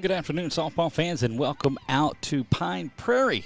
Good afternoon, softball fans, and welcome out to Pine Prairie,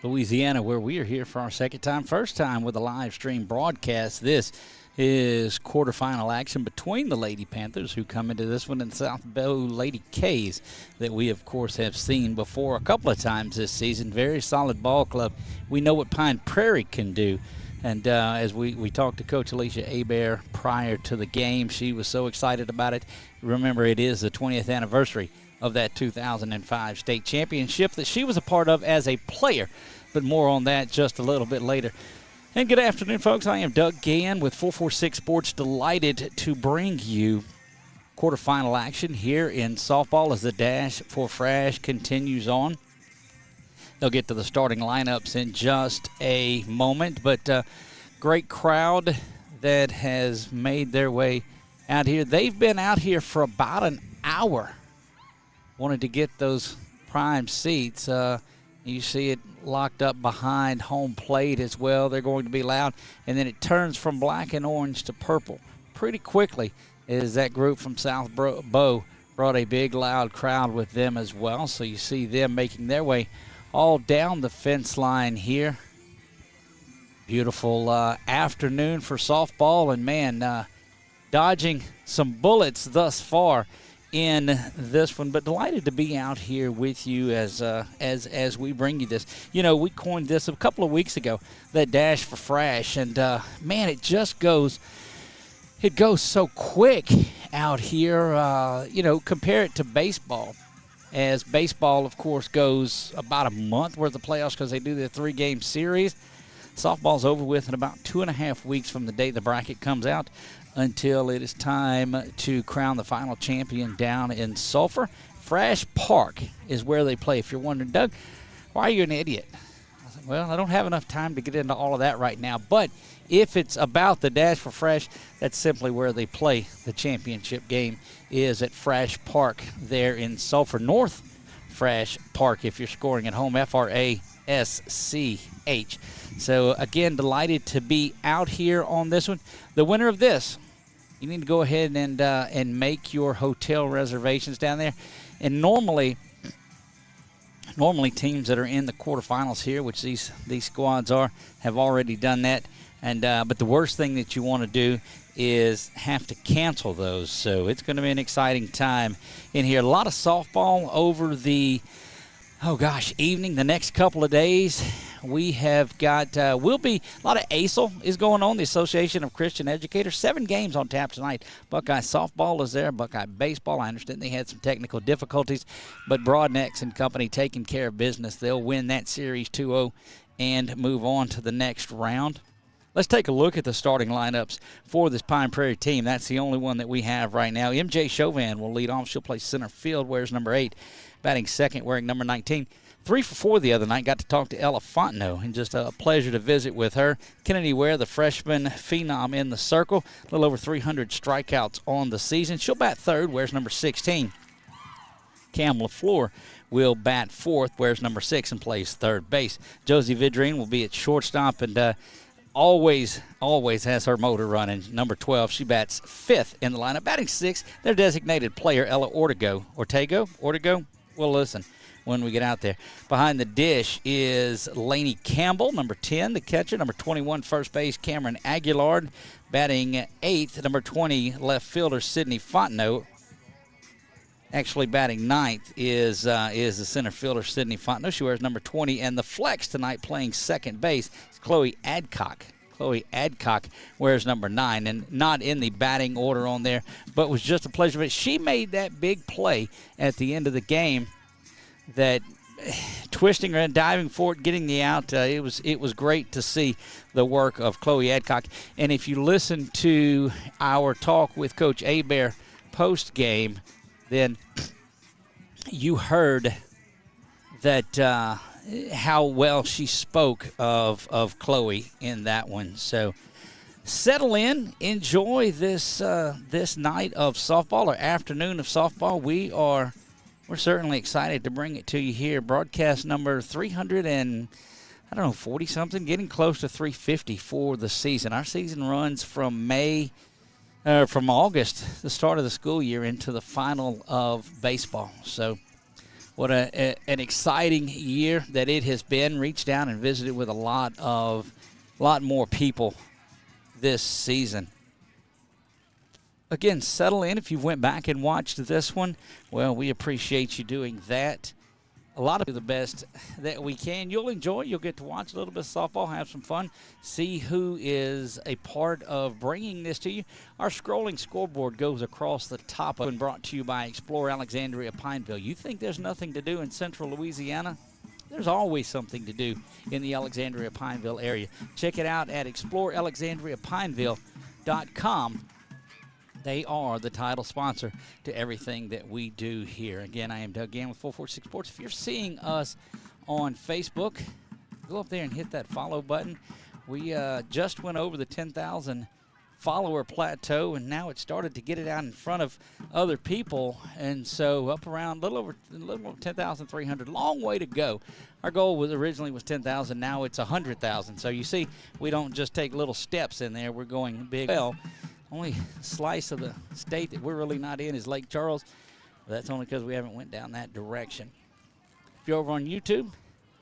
Louisiana, where we are here for our first time with a live stream broadcast. This is quarterfinal action between the Lady Panthers, who come into this one, and South Beau Lady K's, that we, of course, have seen before a couple of times this season. Very solid ball club. We know what Pine Prairie can do. And as we talked to Coach Alicia Hebert prior to the game, she was so excited about it. Remember, it is the 20th anniversary of that 2005 state championship that she was a part of as a player, but more on that just a little bit later. And good afternoon, folks. I am Doug Gann with 446Sports, delighted to bring you quarterfinal action here in softball as the Dasch for Frasch continues on. They'll get to the starting lineups in just a moment, but great crowd that has made their way out here. They've been out here for about an hour. Wanted to get those prime seats. You see it locked up behind home plate as well. They're going to be loud. And then it turns from black and orange to purple pretty quickly as that group from South Beau brought a big, loud crowd with them as well. So you see them making their way all down the fence line here. Beautiful afternoon for softball. And, man, dodging some bullets thus far in this one, but delighted to be out here with you as we bring you this. You know, we coined this a couple of weeks ago, that Dasch for Frasch, and man, it just goes so quick out here. You know, compare it to baseball, as baseball, of course, goes about a month worth of playoffs because they do their 3-game series. Softball's over with in about 2.5 weeks from the day the bracket comes out, until it is time to crown the final champion down in Sulphur. Frasch Park is where they play. If you're wondering, Doug, why are you an idiot? I said, well, I don't have enough time to get into all of that right now. But if it's about the Dasch for Frasch, that's simply where they play. The championship game is at Frasch Park there in Sulphur. North Frasch Park, if you're scoring at home, Frasch. So, again, delighted to be out here on this one. The winner of this, you need to go ahead and make your hotel reservations down there. And normally teams that are in the quarterfinals here, which these squads are, have already done that. And but the worst thing that you want to do is have to cancel those. So it's going to be an exciting time in here. A lot of softball over the evening, the next couple of days. We have got, a lot of ASEL is going on, the Association of Christian Educators. 7 games on tap tonight. Buckeye softball is there, Buckeye baseball. I understand they had some technical difficulties, but Broadnex and company taking care of business. They'll win that series 2-0 and move on to the next round. Let's take a look at the starting lineups for this Pine Prairie team. That's the only one that we have right now. MJ Chauvin will lead off. She'll play center field, wears number 8. Batting second, wearing number 19. 3 for 4 the other night. Got to talk to Ella Fontenot, and just a pleasure to visit with her. Kennedy Ware, the freshman phenom in the circle. A little over 300 strikeouts on the season. She'll bat third, wears number 16. Cam LaFleur will bat fourth, wears number 6, and plays third base. Josie Vidrine will be at shortstop, and always has her motor running. Number 12, she bats fifth in the lineup. Batting sixth, their designated player, Ella Ortego. Well, listen when we get out there. Behind the dish is Lainey Campbell, number 10, the catcher. Number 21, first base, Cameron Aguilar. Batting eighth, number 20, left fielder, Sydney Fontenot. Actually batting ninth is the center fielder, Sydney Fontenot. She wears number 20. And the flex tonight playing second base is Chloe Adcock. Chloe Adcock wears number 9, and not in the batting order on there, but was just a pleasure. But she made that big play at the end of the game, that twisting her and diving for it, getting the out. It was great to see the work of Chloe Adcock. And if you listen to our talk with Coach Hebert post game, then you heard that how well she spoke of Chloe in that one. So settle in, enjoy this night of softball, or afternoon of softball. We're certainly excited to bring it to you here. Broadcast number 40 something, getting close to 350 for the season. Our season runs from August, the start of the school year, into the final of baseball. So what an exciting year that it has been. Reached down and visited with a lot more people this season. Again, settle in if you went back and watched this one. Well, we appreciate you doing that. A lot of the best that we can. You'll enjoy. You'll get to watch a little bit of softball, have some fun, see who is a part of bringing this to you. Our scrolling scoreboard goes across the top of and brought to you by Explore Alexandria Pineville. You think there's nothing to do in central Louisiana? There's always something to do in the Alexandria Pineville area. Check it out at explorealexandriapineville.com. They are the title sponsor to everything that we do here. Again, I am Doug Gann with 446 Sports. If you're seeing us on Facebook, go up there and hit that follow button. We just went over the 10,000 follower plateau, and now it started to get it out in front of other people, and so up around a little over 10,300. Long way to go. Our goal originally was 10,000. Now it's 100,000. So you see, we don't just take little steps in there. We're going big. Well, only slice of the state that we're really not in is Lake Charles. But that's only because we haven't went down that direction. If you're over on YouTube,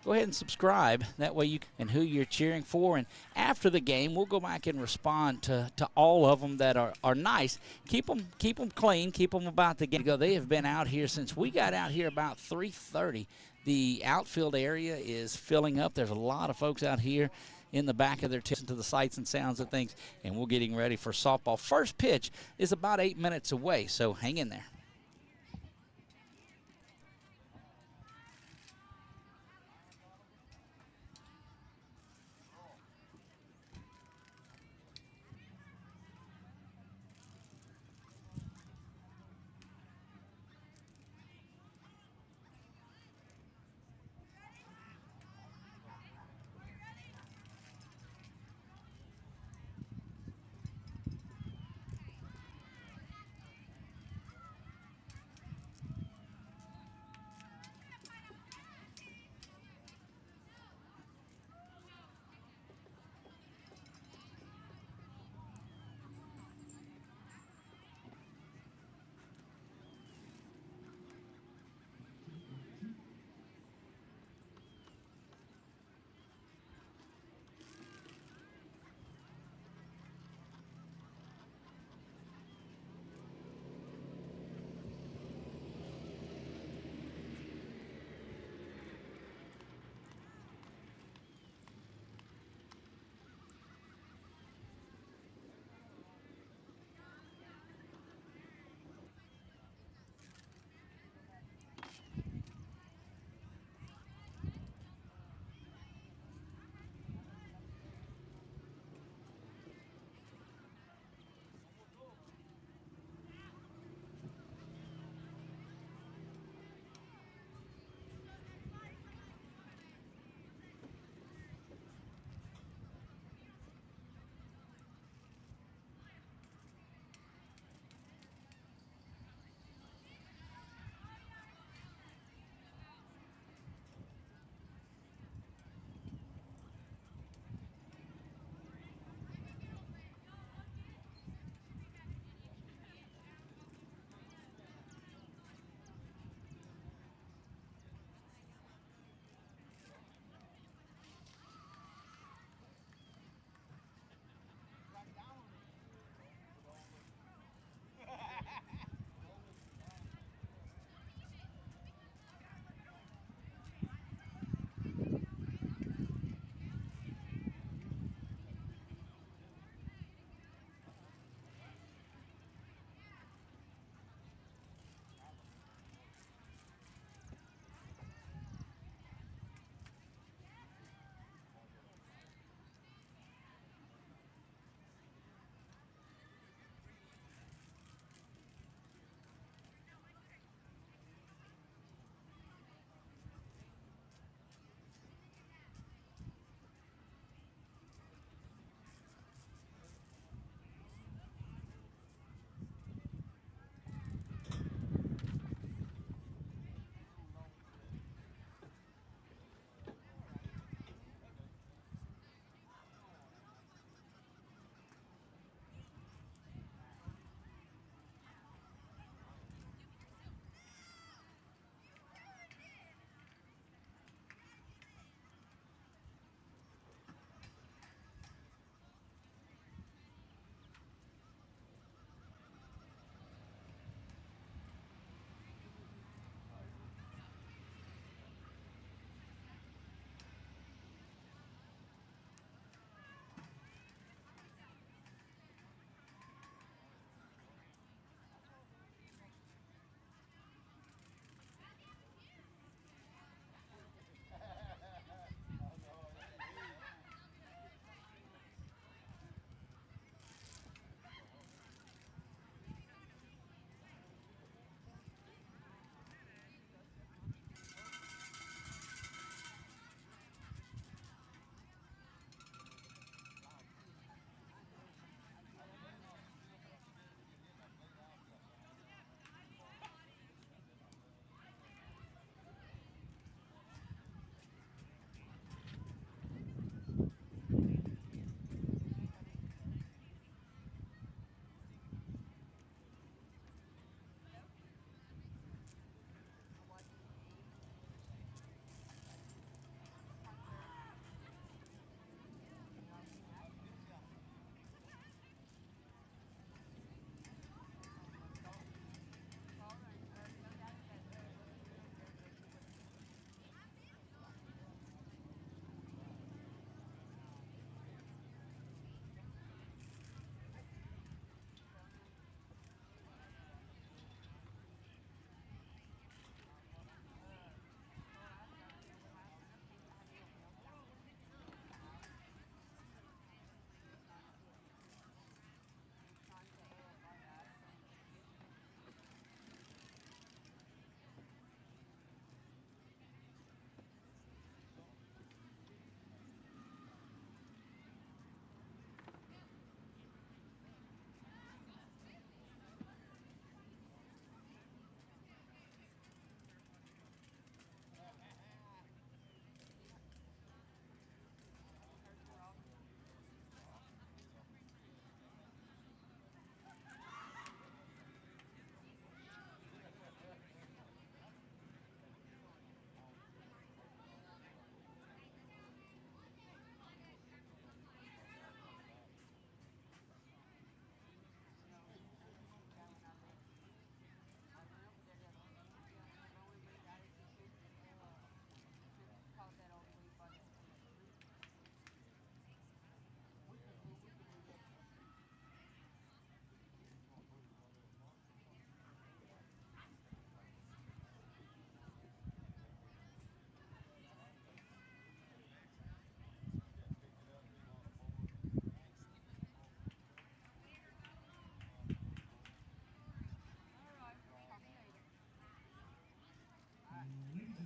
go ahead and subscribe. That way you and who you're cheering for. And after the game, we'll go back and respond to all of them that are nice. Keep them clean. Keep them about the game. They have been out here since we got out here about 3:30. The outfield area is filling up. There's a lot of folks out here in the back of their tent to the sights and sounds of things, and we're getting ready for softball. First pitch is about 8 minutes away, so hang in there.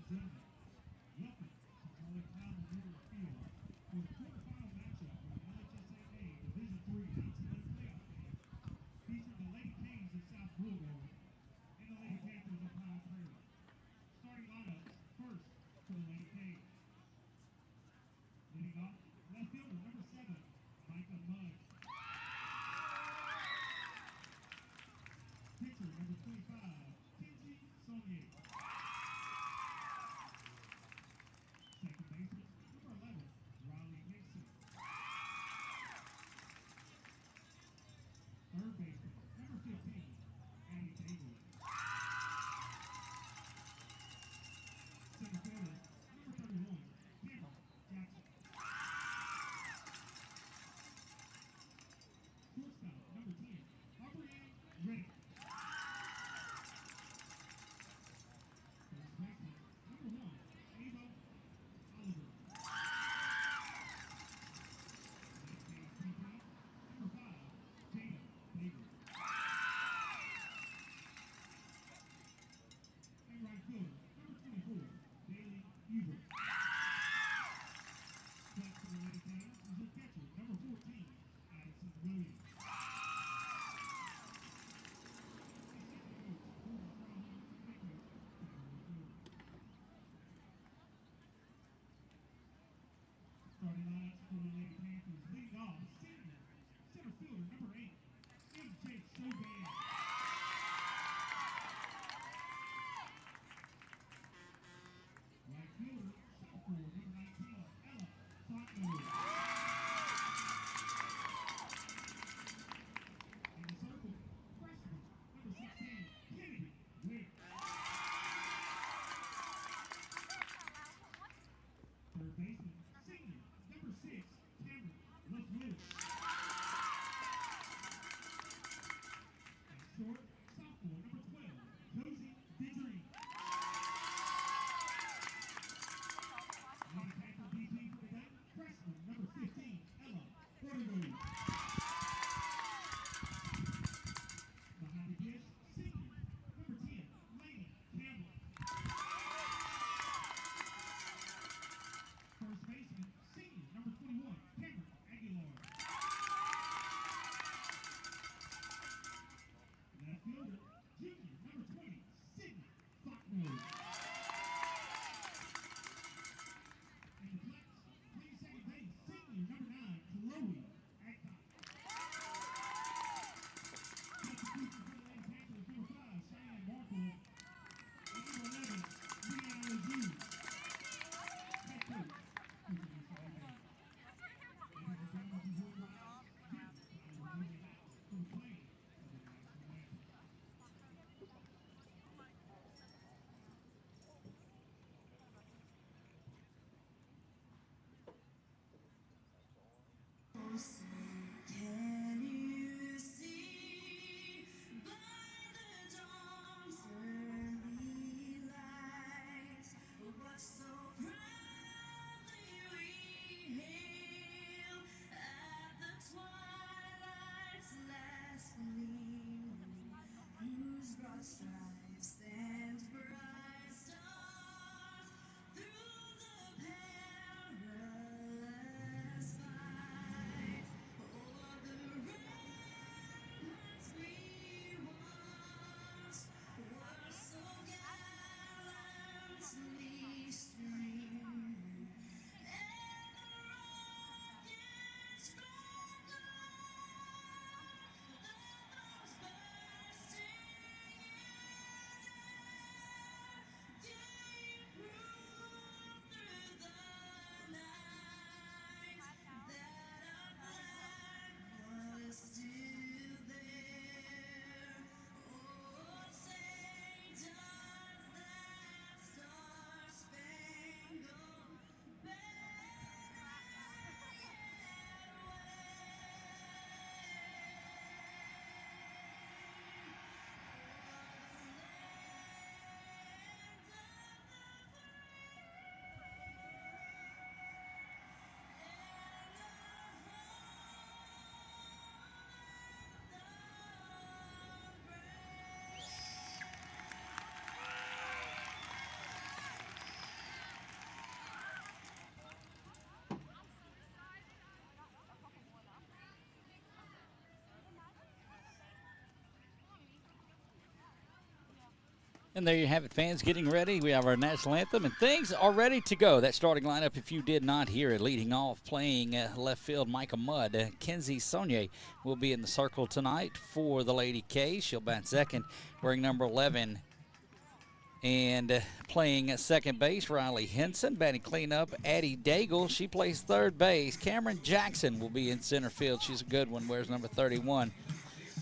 gentlemen, welcome to College Town Memorial Field for the quarterfinal matchup for the LHSAA Division III NCAA playoff game, featuring the Lady Kings of South Boulevard and the Lady Panthers of Pine Prairie. Starting lineups, first for the Lady Kings. Leading off, left fielder number 7, Micah Mudd. Pitcher number 25, Kenzie Sonye. And there you have it, fans, getting ready. We have our national anthem, and things are ready to go. That starting lineup, if you did not hear it, leading off, playing left field, Micah Mudd. Kenzie Saunier will be in the circle tonight for the Lady K's. She'll bat second, wearing number 11. And playing at second base, Riley Henson. Batting cleanup, Addie Daigle. She plays third base. Cameron Jackson will be in center field. She's a good one, wears number 31.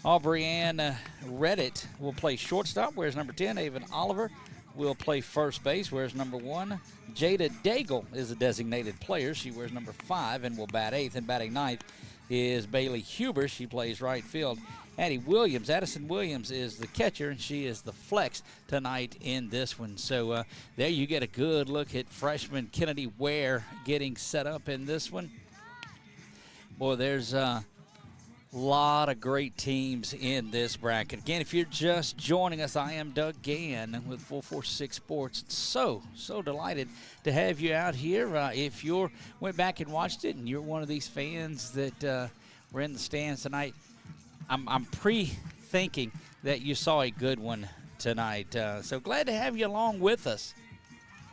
Aubrey Ann Reddit will play shortstop, wears number 10. Avon Oliver will play first base, wears number 1. Jada Daigle is a designated player. She wears number 5 and will bat 8th. And batting 9th is Bailey Huber. She plays right field. Addison Williams is the catcher, and she is the flex tonight in this one. So there you get a good look at freshman Kennedy Ware getting set up in this one. Boy, there's lot of great teams in this bracket. Again, if you're just joining us, I am Doug Gann with 446 Sports. So delighted to have you out here. If you went back and watched it and you're one of these fans that were in the stands tonight, I'm pre-thinking that you saw a good one tonight. So glad to have you along with us.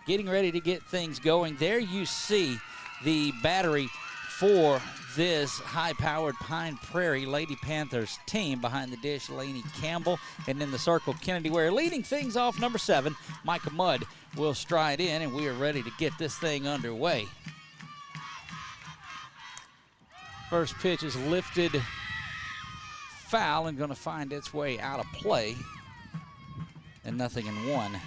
Getting ready to get things going. There you see the battery for this high-powered Pine Prairie Lady Panthers team. Behind the dish, Lainey Campbell, and in the circle, Kennedy Ware. Leading things off, number 7, Micah Mudd will stride in, and we are ready to get this thing underway. First pitch is lifted foul and going to find its way out of play, and 0-1.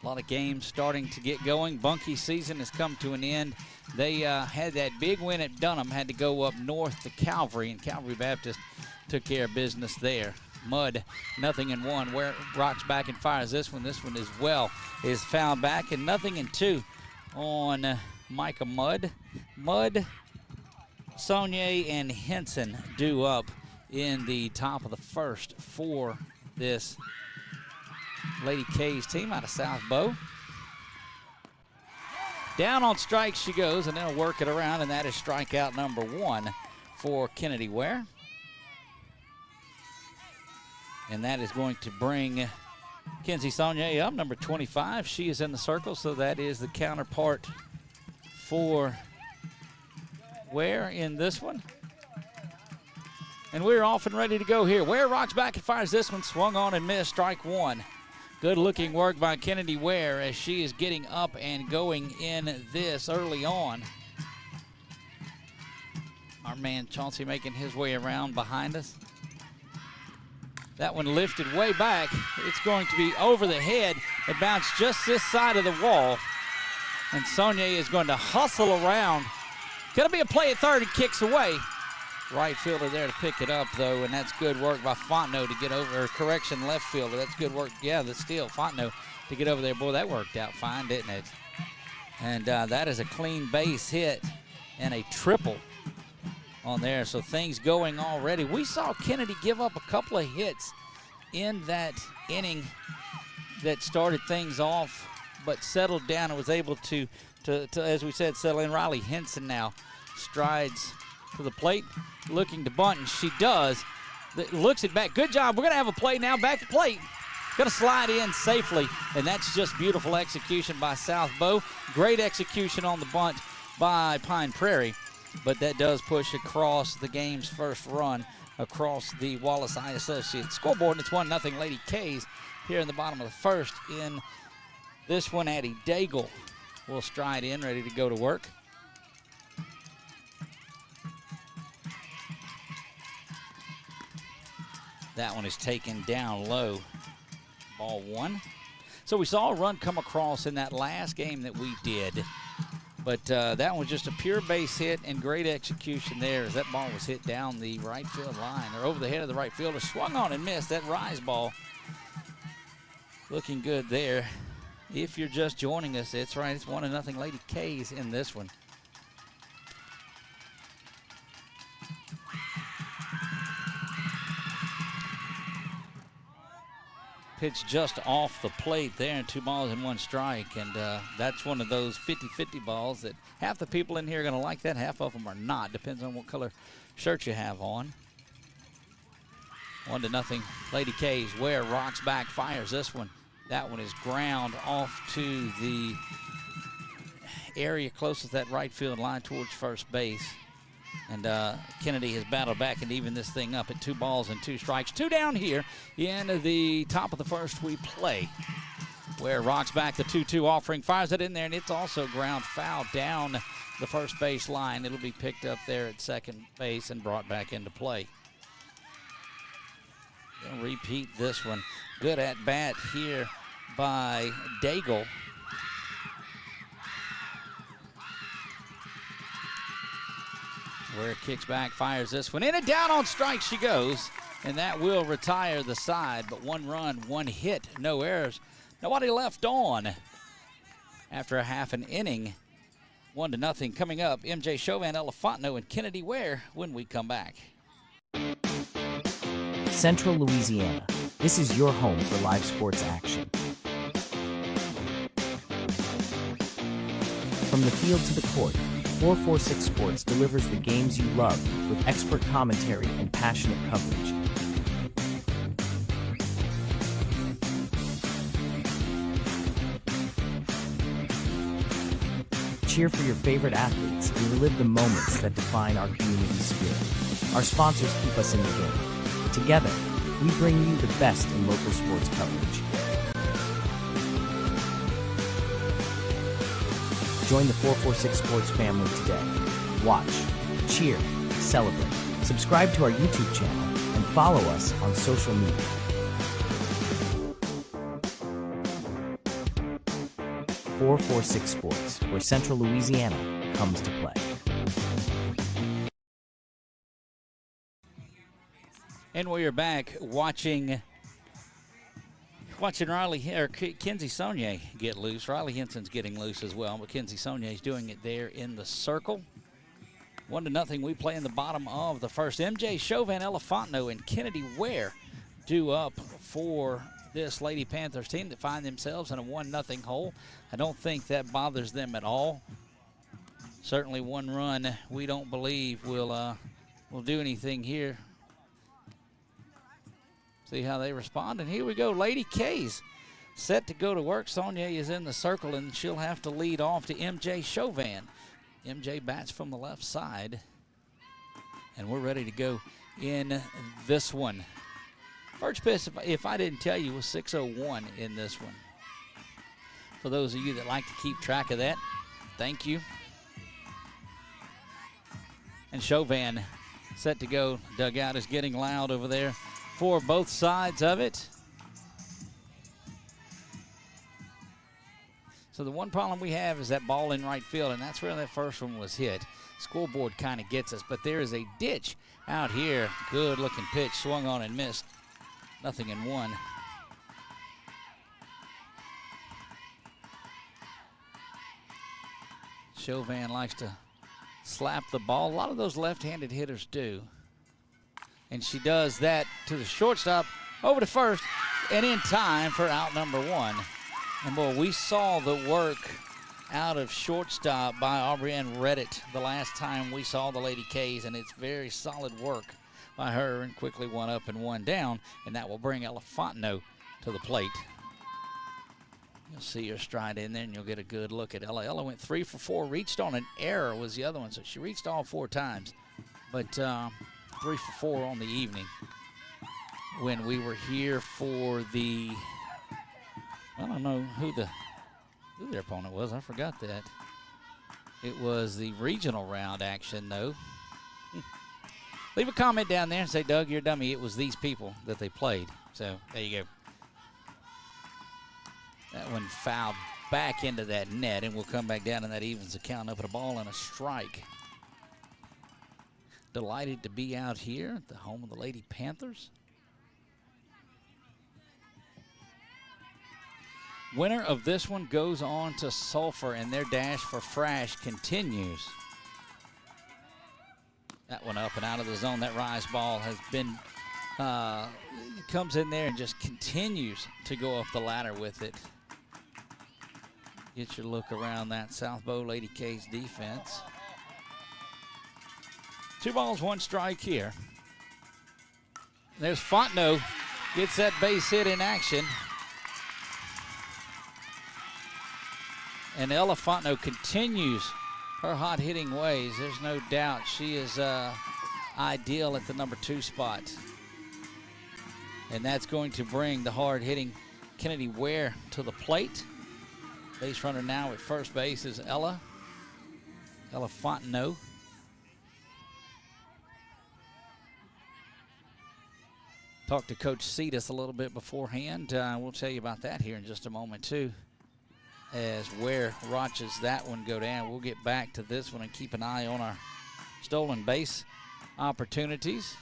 A lot of games starting to get going. Bunkie season has come to an end. They had that big win at Dunham, had to go up north to Calvary, and Calvary Baptist took care of business there. Mudd, 0-1. Where rocks back and fires this one. This one as well is fouled back, and 0-2 on Micah Mudd. Mudd, Saunier, and Henson due up in the top of the first for this Lady K's team out of South Beau. Down on strikes she goes, and they'll work it around, and that is strikeout number 1 for Kennedy Ware. And that is going to bring Kenzie Saunier up, number 25. She is in the circle, so that is the counterpart for Ware in this one. And we're off and ready to go here. Ware rocks back and fires this one. Swung on and missed, strike 1. Good looking work by Kennedy Ware as she is getting up and going in this early on. Our man Chauncey making his way around behind us. That one lifted way back. It's going to be over the head. It bounced just this side of the wall. And Saunier is going to hustle around. Going to be a play at third and kicks away. Right fielder there to pick it up, though, and that's good work by Fontenot to get over, or correction, left fielder. That's good work. Yeah, the steal, Fontenot to get over there. Boy, that worked out fine, didn't it? And that is a clean base hit and a triple on there. So things going already. We saw Kennedy give up a couple of hits in that inning that started things off, but settled down and was able to as we said, settle in. Riley Henson now strides to the plate, looking to bunt, and she does. Looks it back. Good job. We're going to have a play now. Back to plate. Going to slide in safely, and that's just beautiful execution by South Beau. Great execution on the bunt by Pine Prairie, but that does push across the game's first run across the Wallace Eye Associates scoreboard, and it's 1-0 Lady K's here in the bottom of the first. In this one, Addie Daigle will stride in, ready to go to work. That one is taken down low. Ball 1. So we saw a run come across in that last game that we did. But that one was just a pure base hit and great execution there as that ball was hit down the right field line, or over the head of the right fielder. Swung on and missed. That rise ball looking good there. If you're just joining us, it's right. It's 1-0 Lady K's in this one. Pitch just off the plate there, and 2 balls and 1 strike. And that's one of those 50-50 balls that half the people in here are going to like that, half of them are not. Depends on what color shirt you have on. 1-0. Lady K's. Ware rocks back, fires this one. That one is ground off to the area closest to that right field line towards first base. And Kennedy has battled back and evened this thing up at 2 balls and 2 strikes. 2 down here in the top of the first we play. Ware rocks back the 2-2 offering, fires it in there, and it's also ground foul down the first base line. It'll be picked up there at second base and brought back into play. We'll repeat this one. Good at bat here by Daigle. Ware kicks back, fires this one in, and down on strike she goes, and that will retire the side. But 1 run, 1 hit, no errors, nobody left on after a half an inning. 1-0. Coming up, MJ Chauvin, Elefantino, and Kennedy Ware when we come back. Central Louisiana. This is your home for live sports action. From the field to the court, 446 Sports delivers the games you love with expert commentary and passionate coverage. Cheer for your favorite athletes and relive the moments that define our community spirit. Our sponsors keep us in the game. Together, we bring you the best in local sports coverage. Join the 446 Sports family today. Watch, cheer, celebrate. Subscribe to our YouTube channel and follow us on social media. 446 Sports, where Central Louisiana comes to play. And we are back watching Riley or Kenzie Saunier get loose. Riley Henson's getting loose as well, but Kenzie Saunier is doing it there in the circle. 1-0. We play in the bottom of the first. MJ Chauvin, Elefantino, and Kennedy Ware due up for this Lady Panthers team that find themselves in a 1-0 hole. I don't think that bothers them at all. Certainly 1 run we don't believe will do anything here. See how they respond, and here we go. Lady K's set to go to work. Saunier is in the circle, and she'll have to lead off to MJ Chauvin. MJ bats from the left side, and we're ready to go in this one. First pitch, if I didn't tell you, was 6:01 in this one. For those of you that like to keep track of that, thank you. And Chauvin set to go. Dugout is getting loud over there for both sides of it. So the one problem we have is that ball in right field, and that's where that first one was hit. Scoreboard kind of gets us, but there is a ditch out here. Good looking pitch, swung on and missed. 0-1. Chauvin likes to slap the ball. A lot of those left-handed hitters do. And she does that to the shortstop, over to first, and in time for out number 1. And boy, we saw the work out of shortstop by Aubrienne Reddit the last time we saw the Lady K's, and it's very solid work by her, and quickly 1 up and 1 down, and that will bring Elefantino to the plate. You'll see her stride in there, and you'll get a good look at Ella. Ella went 3 for 4, reached on an error was the other one, so she reached all 4 times, but 3 for 4 on the evening. When we were here for the, I don't know who their opponent was. I forgot that. It was the regional round action, though. Leave a comment down there and say, Doug, you're a dummy. It was these people that they played. So there you go. That one fouled back into that net, and we'll come back down, and that evens the count up at a ball and a strike. Delighted to be out here at the home of the Lady Panthers. Winner of this one goes on to Sulphur, and their dash for Frasch continues. That one up and out of the zone. That rise ball has been, comes in there and just continues to go up the ladder with it. Get your look around that South Beau Lady K's defense. 2 balls, 1 strike here There's Fontenot, gets that base hit in action. And Ella Fontenot continues her hot hitting ways. There's no doubt she is ideal at the number 2 spot. And that's going to bring the hard hitting Kennedy Ware to the plate. Base runner now at first base is Ella Fontenot. Talked to Coach Cetus a little bit beforehand. We'll tell you about that here in just a moment too, as Ware watches that one go down. We'll get back to this one and keep an eye on our stolen base opportunities.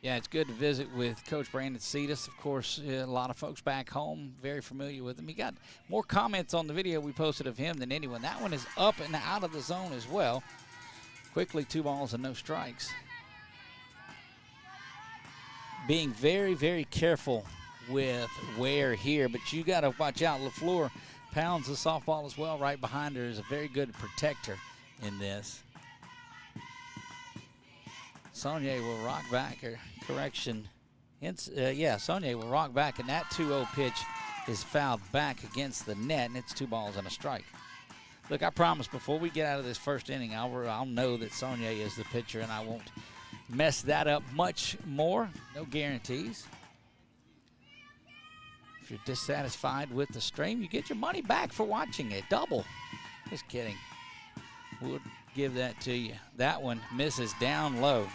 Yeah, it's good to visit with Coach Brandon Cetus. Of course, a lot of folks back home very familiar with him. He got more comments on the video we posted of him than anyone. That one is up and out of the zone as well. Quickly, 2 balls and no strikes. Being very, very careful with Ware here, but you got to watch out. LaFleur pounds the softball as well right behind her. Is a very good protector in this. Saunier will rock back, or correction. Saunier will rock back, and that 2-0 pitch is fouled back against the net, and it's 2 balls and a strike. Look, I promise before we get out of this first inning, I'll know that Saunier is the pitcher, and I won't mess that up much more. No guarantees. If you're dissatisfied with the stream, you get your money back for watching it. Double. Just kidding. We'll give that to you. That one misses down low.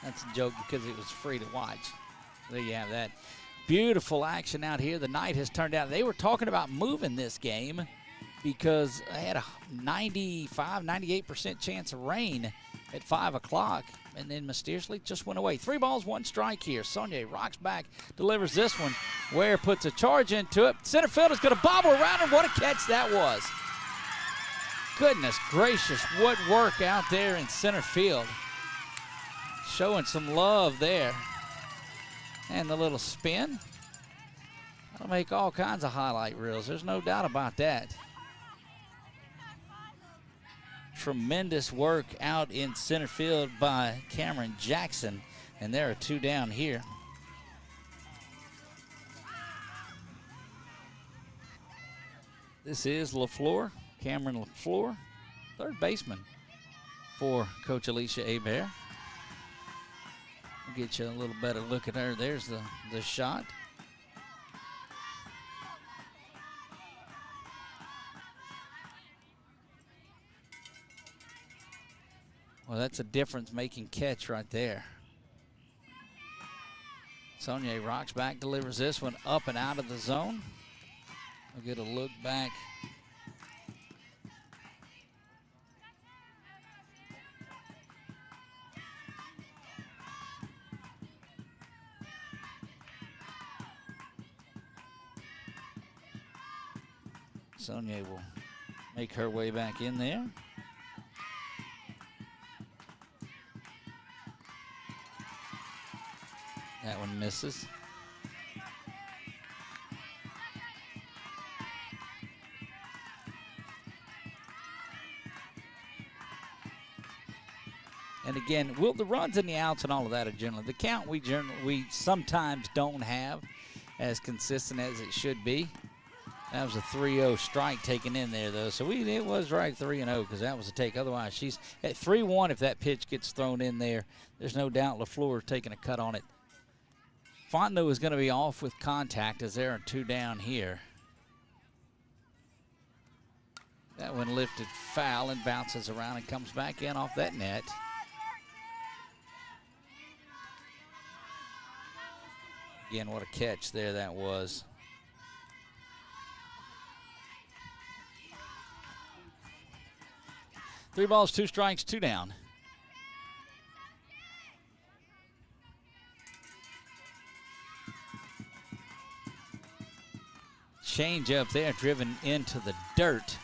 That's a joke because it was free to watch. There you have that. Beautiful action out here. The night has turned out. They were talking about moving this game because I had a 95, 98% chance of rain at 5 o'clock, and then mysteriously just went away. 3 balls, 1 strike here. Saunier rocks back, delivers this one. Ware puts a charge into it. Center field is going to bobble around, and what a catch that was. Goodness gracious, what work out there in center field. Showing some love there. And the little spin. That'll make all kinds of highlight reels. There's no doubt about that. Tremendous work out in center field by Cameron Jackson. And there are 2 down here. This is LaFleur, Cameron LaFleur, third baseman for Coach Alicia Hebert. We'll get you a little better look at her. There's the shot. Well, that's a difference-making catch right there. Saunier rocks back, delivers this one up and out of the zone. We'll get a look back. Saunier will make her way back in there. That one misses. And again, the runs and the outs and all of that are generally the count. We sometimes don't have as consistent as it should be. That was a 3-0 strike taken in there, though. So it was right 3-0 because that was a take. Otherwise, she's at 3-1 if that pitch gets thrown in there. There's no doubt LaFleur taking a cut on it. Fontenot is going to be off with contact as there are 2 down here. That one lifted foul and bounces around and comes back in off that net. Again, what a catch there that was. Three balls, 2 strikes, 2 down. Change up there, driven into the dirt.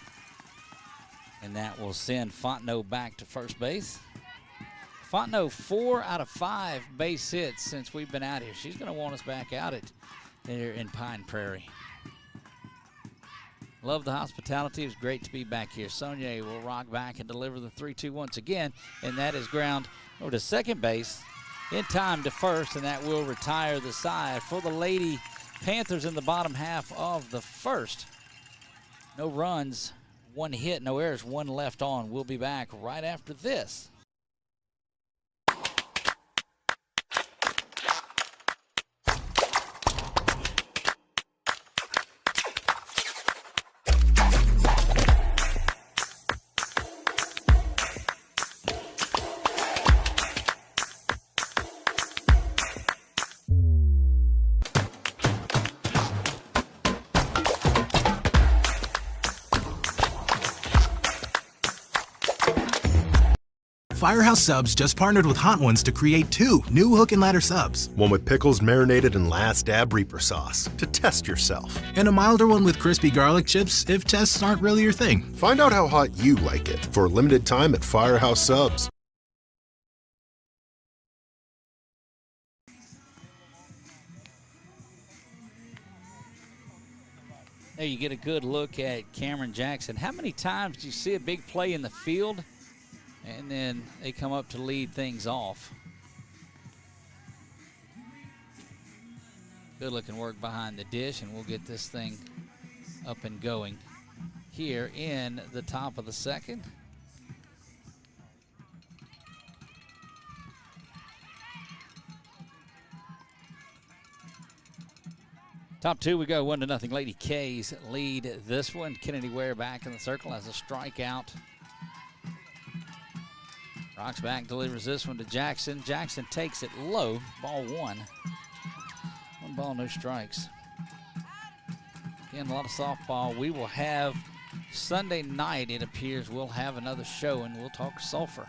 And that will send Fontenot back to first base. Fontenot, 4 out of 5 base hits since we've been out here. She's going to want us back out there in Pine Prairie. Love the hospitality. It was great to be back here. Sonia will rock back and deliver the 3-2 once again, and that is ground over to second base in time to first, and that will retire the side for the Lady Panthers in the bottom half of the first. No runs, 1 hit, no errors, 1 left on. We'll be back right after this. Firehouse Subs just partnered with Hot Ones to create 2 new hook and ladder subs. One with pickles marinated in Last Dab Reaper sauce to test yourself. And a milder one with crispy garlic chips if tests aren't really your thing. Find out how hot you like it for a limited time at Firehouse Subs. There you get a good look at Cameron Jackson. How many times do you see a big play in the field and then they come up to lead things off? Good looking work behind the dish, and we'll get this thing up and going here in the top of the second. Top 2, we go 1-0. Lady K's lead this one. Kennedy Ware back in the circle as a strikeout. Rocks back, delivers this one to Jackson. Jackson takes it low. Ball 1. 1 ball, no strikes. Again, a lot of softball. We will have Sunday night, it appears, we'll have another show, and we'll talk Sulphur.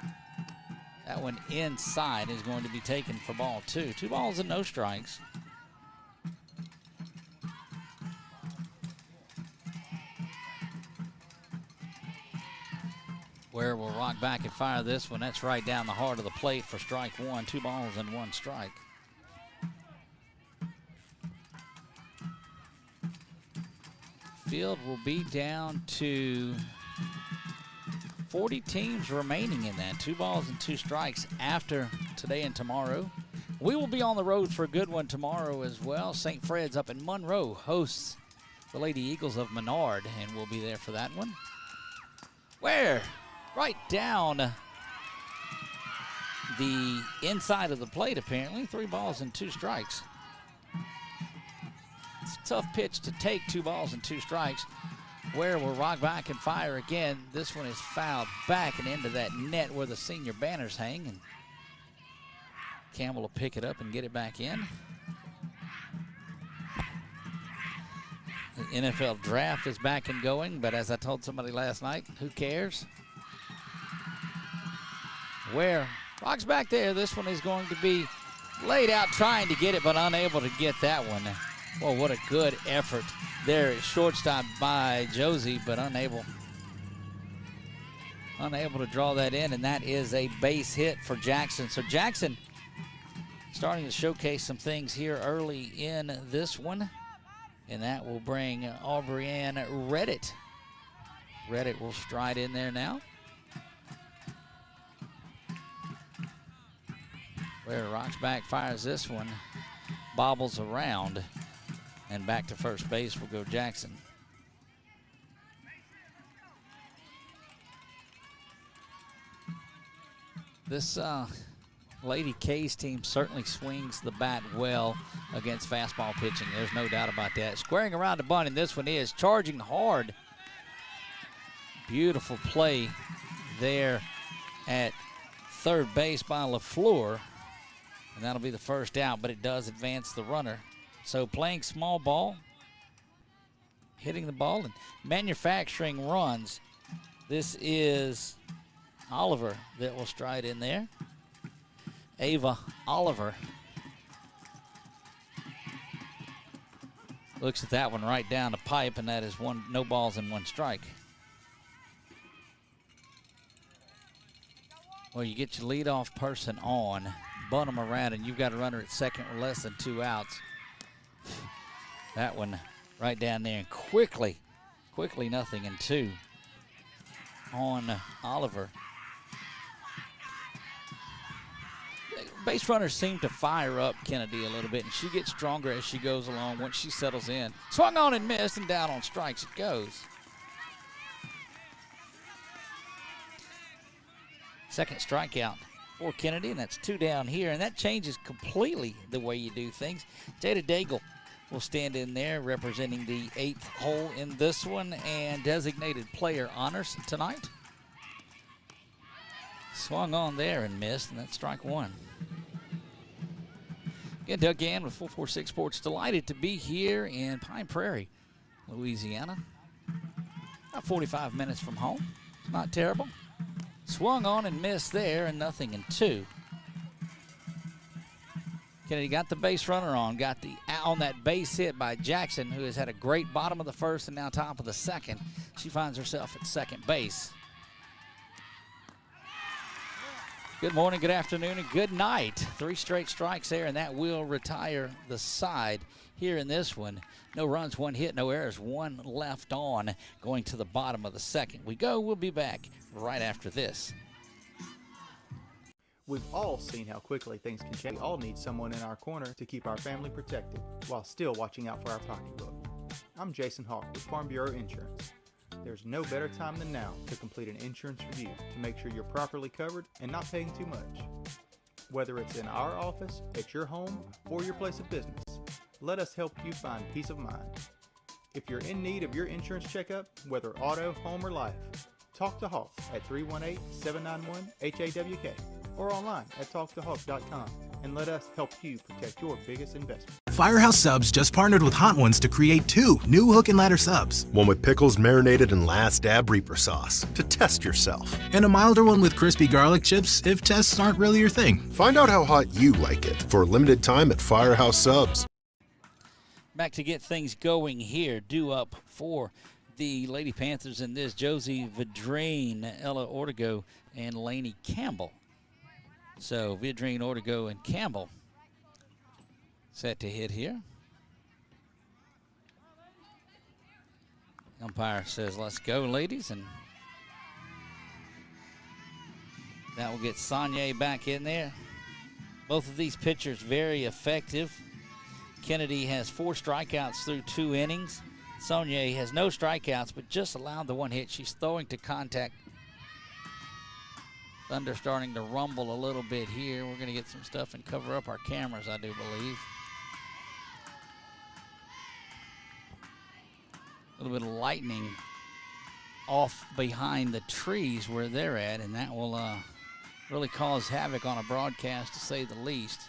That one inside is going to be taken for ball 2. 2 balls and no strikes. Where we'll rock back and fire this one. That's right down the heart of the plate for strike 1. 2 balls and 1 strike. Field will be down to 40 teams remaining in that. 2 balls and 2 strikes after today and tomorrow. We will be on the road for a good one tomorrow as well. St. Fred's up in Monroe hosts the Lady Eagles of Menard, and we'll be there for that one. Where? Right down the inside of the plate, apparently. 3 balls and 2 strikes. It's a tough pitch to take, 2 balls and 2 strikes. Where will rock back and fire again. This one is fouled back and into that net where the senior banners hang. And Campbell will pick it up and get it back in. The NFL draft is back and going, but as I told somebody last night, who cares? Where rocks back there. This one is going to be laid out trying to get it, but unable to get that one. Well, what a good effort there at shortstop by Josie, but unable to draw that in, and that is a base hit for Jackson. So Jackson starting to showcase some things here early in this one, and that will bring Aubrey-Ann Reddit. Reddit will stride in there now. Where rocks back, fires this one, bobbles around, and back to first base will go Jackson. This Lady K's team certainly swings the bat well against fastball pitching. There's no doubt about that. Squaring around the bunt, and this one is charging hard. Beautiful play there at third base by LaFleur. And that'll be the first out, but it does advance the runner. So playing small ball, hitting the ball, and manufacturing runs. This is Oliver that will stride in there. Ava Oliver looks at that one right down the pipe, and that is no balls and 1 strike. Well, you get your leadoff person on, bunt them around, and you've got a runner at second with less than 2 outs. That one right down there, and quickly quickly 0-2 on Oliver. Base runners seem to fire up Kennedy a little bit, and she gets stronger as she goes along once she settles in. Swung on and missed, and down on strikes it goes. Second strikeout for Kennedy, and that's 2 down here, and that changes completely the way you do things. Jada Daigle will stand in there representing the 8th hole in this one, and designated player honors tonight. Swung on there and missed, and that's strike 1. Again, Doug Gann with 446 Sports. Delighted to be here in Pine Prairie, Louisiana. About 45 minutes from home. It's not terrible. Swung on and missed there, and 0-2. Kennedy got the base runner on, got on that base hit by Jackson, who has had a great bottom of the first and now top of the second. She finds herself at second base. Good morning, good afternoon, and good night. 3 straight strikes there, and that will retire the side here in this one. No runs, 1 hit, no errors, 1 left on, going to the bottom of the second. We'll be back right after this. We've all seen how quickly things can change. We all need someone in our corner to keep our family protected while still watching out for our pocketbook. I'm Jason Hawk with Farm Bureau Insurance. There's no better time than now to complete an insurance review to make sure you're properly covered and not paying too much. Whether it's in our office, at your home, or your place of business, let us help you find peace of mind. If you're in need of your insurance checkup, whether auto, home, or life, talk to Hawk at 318-791-HAWK or online at talktohawk.com and let us help you protect your biggest investment. Firehouse Subs just partnered with Hot Ones to create 2 new hook and ladder subs. One with pickles marinated in Last Dab Reaper sauce to test yourself. And a milder one with crispy garlic chips if tests aren't really your thing. Find out how hot you like it for a limited time at Firehouse Subs. Back to get things going here, due up for the Lady Panthers in this, Josie Vidrine, Ella Ortego, and Lainey Campbell. So Vidrine, Ortego, and Campbell set to hit here. Umpire says, let's go, ladies, and that will get Saunier back in there. Both of these pitchers very effective. Kennedy has 4 strikeouts through 2 innings. Saunier has no strikeouts, but just allowed the 1 hit. She's throwing to contact. Thunder starting to rumble a little bit here. We're going to get some stuff and cover up our cameras, I do believe. A little bit of lightning off behind the trees where they're at, and that will really cause havoc on a broadcast, to say the least.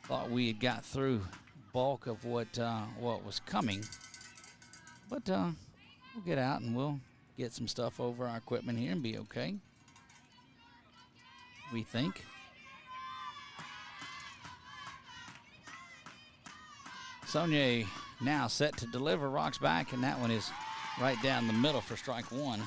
Thought we had got through bulk of what was coming, but we'll get out and we'll get some stuff over our equipment here and be okay, we think. Saunier now set to deliver, rocks back, and that one is right down the middle for strike 1.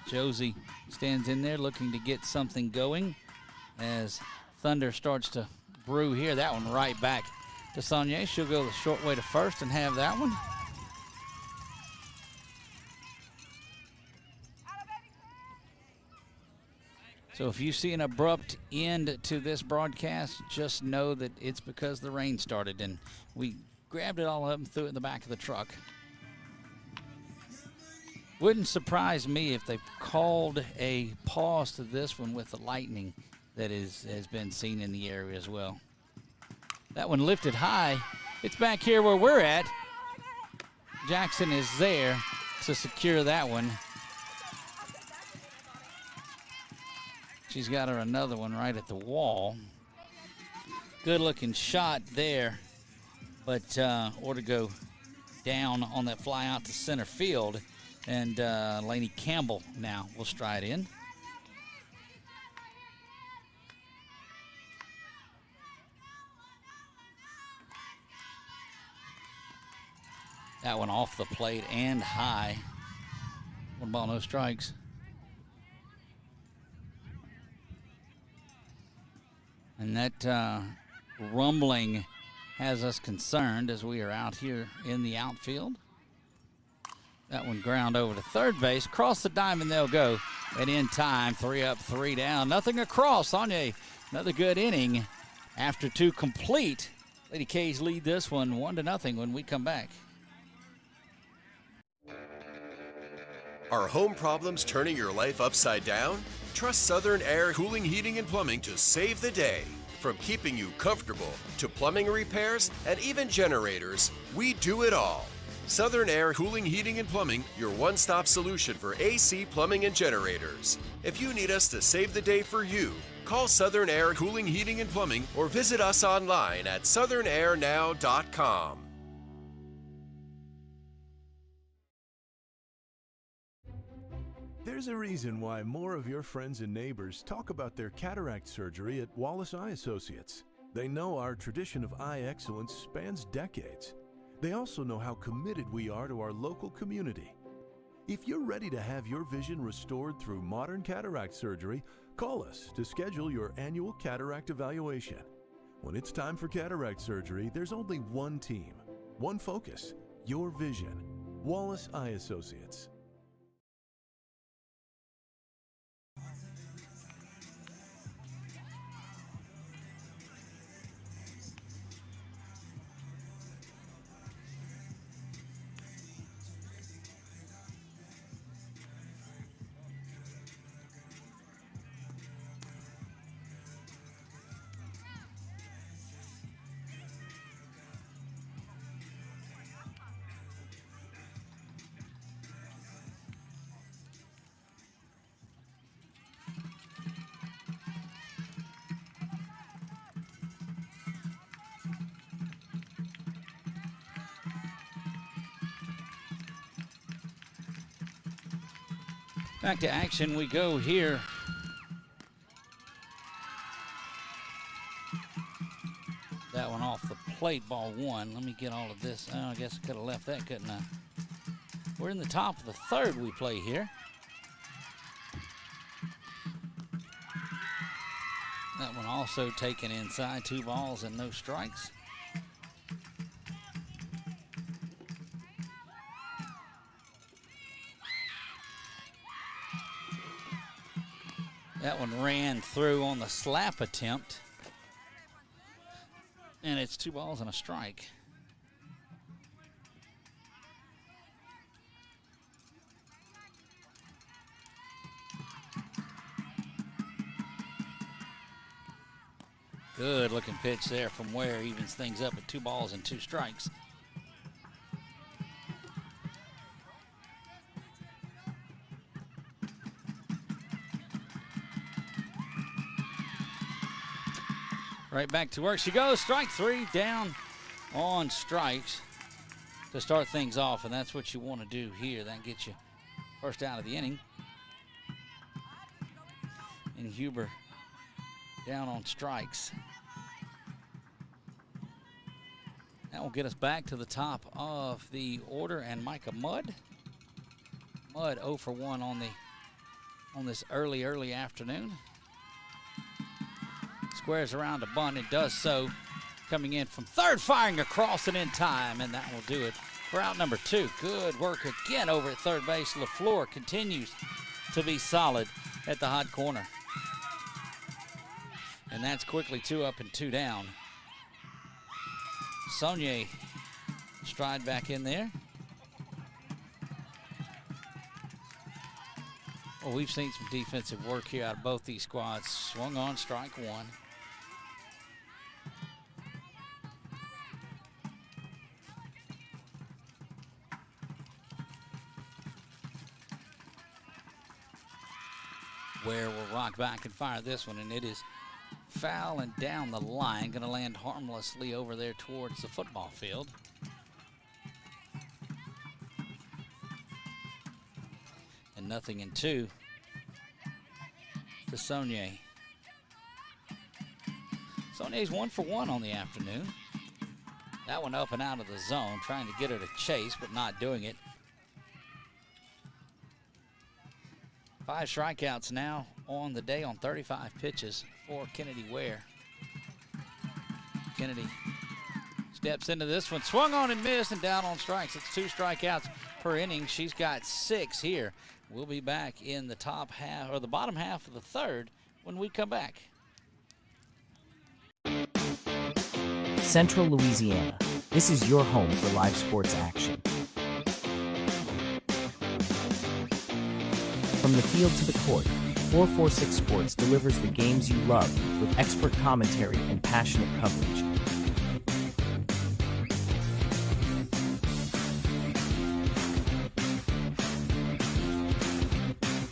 Josie stands in there looking to get something going as Thunder starts to brew here. That one right back to Saunier. She'll go the short way to first and have that one. So if you see an abrupt end to this broadcast, just know that it's because the rain started and we grabbed it all up and threw it in the back of the truck. Wouldn't surprise me if they called a pause to this one with the lightning that has been seen in the area as well. That one lifted high. It's back here where we're at. Jackson is there to secure that one. She's got her another one right at the wall. Good looking shot there, but Ortego down on that fly out to center field. And Lainey Campbell now will stride in. That one off the plate and high. 1 ball, no strikes. And that rumbling has us concerned as we are out here in the outfield. That one ground over to third base. Across the diamond they'll go. And in time, 3 up, 3 down. Nothing across. Sonia, another good inning after 2 complete. Lady K's lead this one 1-0 when we come back. Are home problems turning your life upside down? Trust Southern Air Cooling, Heating, and Plumbing to save the day. From keeping you comfortable to plumbing repairs and even generators, we do it all. Southern Air Cooling, Heating, and Plumbing, your one-stop solution for AC, plumbing, and generators. If you need us to save the day for you, call Southern Air Cooling, Heating, and Plumbing or visit us online at southernairnow.com. There's a reason why more of your friends and neighbors talk about their cataract surgery at Wallace Eye Associates. They know our tradition of eye excellence spans decades. They also know how committed we are to our local community. If you're ready to have your vision restored through modern cataract surgery, call us to schedule your annual cataract evaluation. When it's time for cataract surgery, there's only one team, one focus, your vision. Wallace Eye Associates. Back to action we go here. That one off the plate, ball 1. Let me get all of this. Oh, I guess I could have left that, couldn't I? We're in the top of the 3rd we play here. That one also taken inside, 2 balls and no strikes. That one ran through on the slap attempt. And it's 2 balls and a strike. Good looking pitch there from Ware, evens things up at 2 balls and 2 strikes. Right back to work she goes. Strike 3, down on strikes to start things off, and that's what you want to do here. That gets you first out of the inning. And Huber down on strikes. That will get us back to the top of the order, and Micah Mudd 0 for 1 on this early afternoon. Squares around a bunt and does so. Coming in from third, firing across and in time, and that will do it for out number 2. Good work again over at third base. LaFleur continues to be solid at the hot corner. And that's quickly 2 up and 2 down. Saunier stride back in there. Well, we've seen some defensive work here out of both these squads. Swung on, strike 1. Ware will rock back and fire this one, and it is foul and down the line. Going to land harmlessly over there towards the football field. And 0-2 to Saunier. Saunier's 1 for 1 on the afternoon. That one up and out of the zone, trying to get her to chase, but not doing it. 5 strikeouts now on the day on 35 pitches for Kennedy Ware. Kennedy steps into this one, swung on and missed, and down on strikes. It's 2 strikeouts per inning. She's got 6 here. We'll be back in the top half, or the bottom half of the third, when we come back. Central Louisiana. This is your home for live sports action. From the field to the court, 446 Sports delivers the games you love with expert commentary and passionate coverage.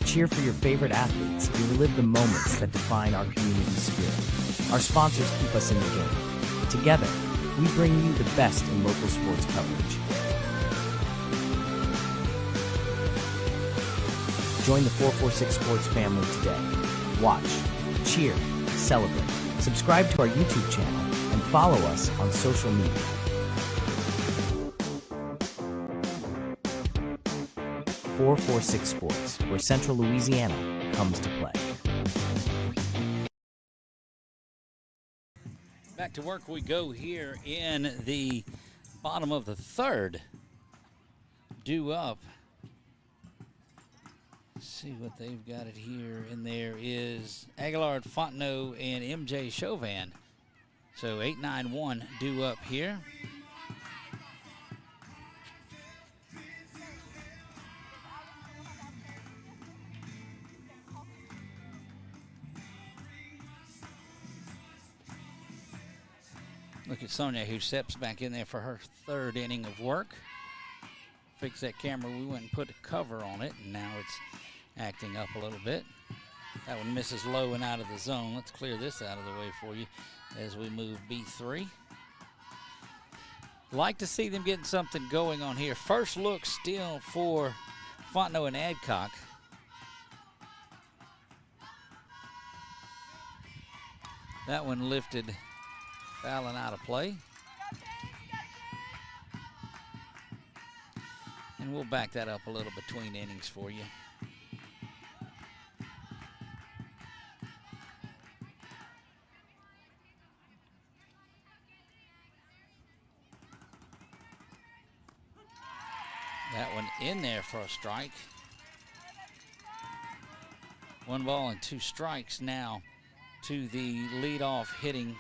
Cheer for your favorite athletes and relive the moments that define our community spirit. Our sponsors keep us in the game. Together, we bring you the best in local sports coverage. Join the 446 Sports family today. Watch, cheer, celebrate. Subscribe to our YouTube channel and follow us on social media. 446 Sports, where Central Louisiana comes to play. Back to work we go here in the bottom of the third. Due up. Let's see what they've got it here. And there is Aguilar, Fontenot, and MJ Chauvin. So 8-9-1 due up here. Look at Sonia, who steps back in there for her third inning of work. Fix that camera. We went and put a cover on it, and now it's acting up a little bit. That one misses low and out of the zone. Let's clear this out of the way for you as we move B3. Like to see them getting something going on here. First look still for Fontenot and Adcock. That one lifted, fouling out of play. And we'll back that up a little between innings for you. That one in there for a strike. 1 ball and 2 strikes now to the leadoff hitting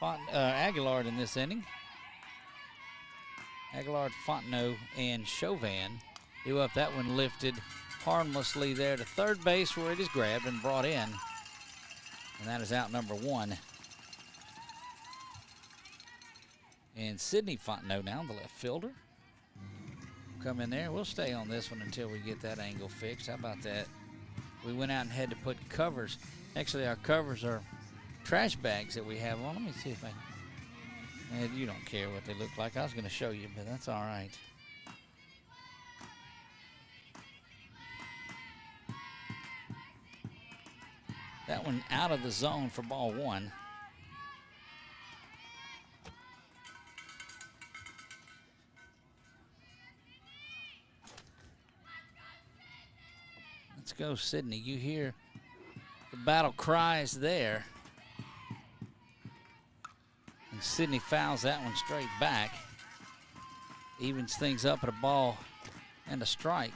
Aguilar in this inning. Aguilar, Fontenot, and Chauvin do up. That one lifted harmlessly there to third base, where it is grabbed and brought in. And that is out number 1. And Sydney Fontenot now, the left fielder. Come in there. We'll stay on this one until we get that angle fixed. How about that? We went out and had to put covers. Actually, our covers are trash bags that we have on. Let me see if you don't care what they look like. I was going to show you, but that's all right. That one out of the zone for ball 1. Let's go, Sydney. You hear the battle cries there. And Sydney fouls that one straight back. Evens things up at a ball and a strike.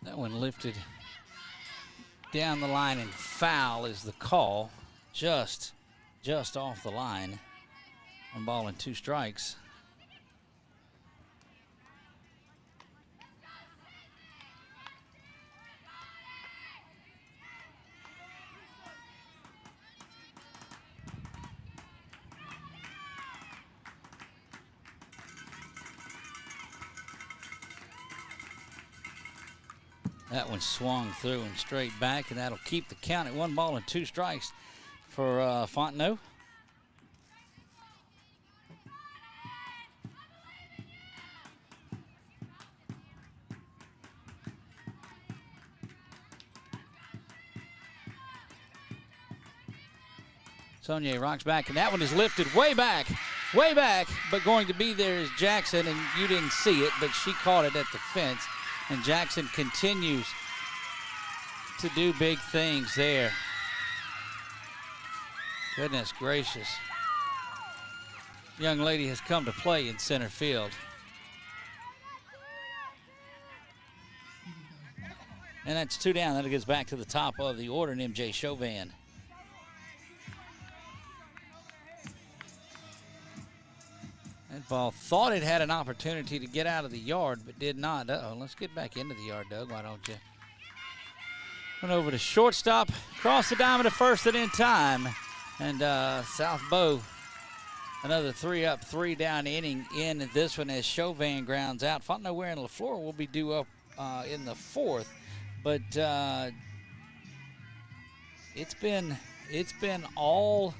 That one lifted down the line, and foul is the call. Just off the line. 1 ball and 2 strikes. That one swung through and straight back, and that'll keep the count at 1 ball and 2 strikes for Fontenot. Sonia rocks back, and that one is lifted way back, but going to be there is Jackson, and you didn't see it, but she caught it at the fence, and Jackson continues to do big things there. Goodness gracious. Young lady has come to play in center field. And that's 2 down. That gets back to the top of the order, and MJ Chauvin. That ball thought it had an opportunity to get out of the yard, but did not. Uh-oh, let's get back into the yard, Doug. Why don't you? Went over to shortstop, crossed the diamond to first and in time. And South Beau, another 3-up, 3-down inning in this one as Chauvin grounds out. Fontenot and LaFleur will be due up in the 4th. But it's been all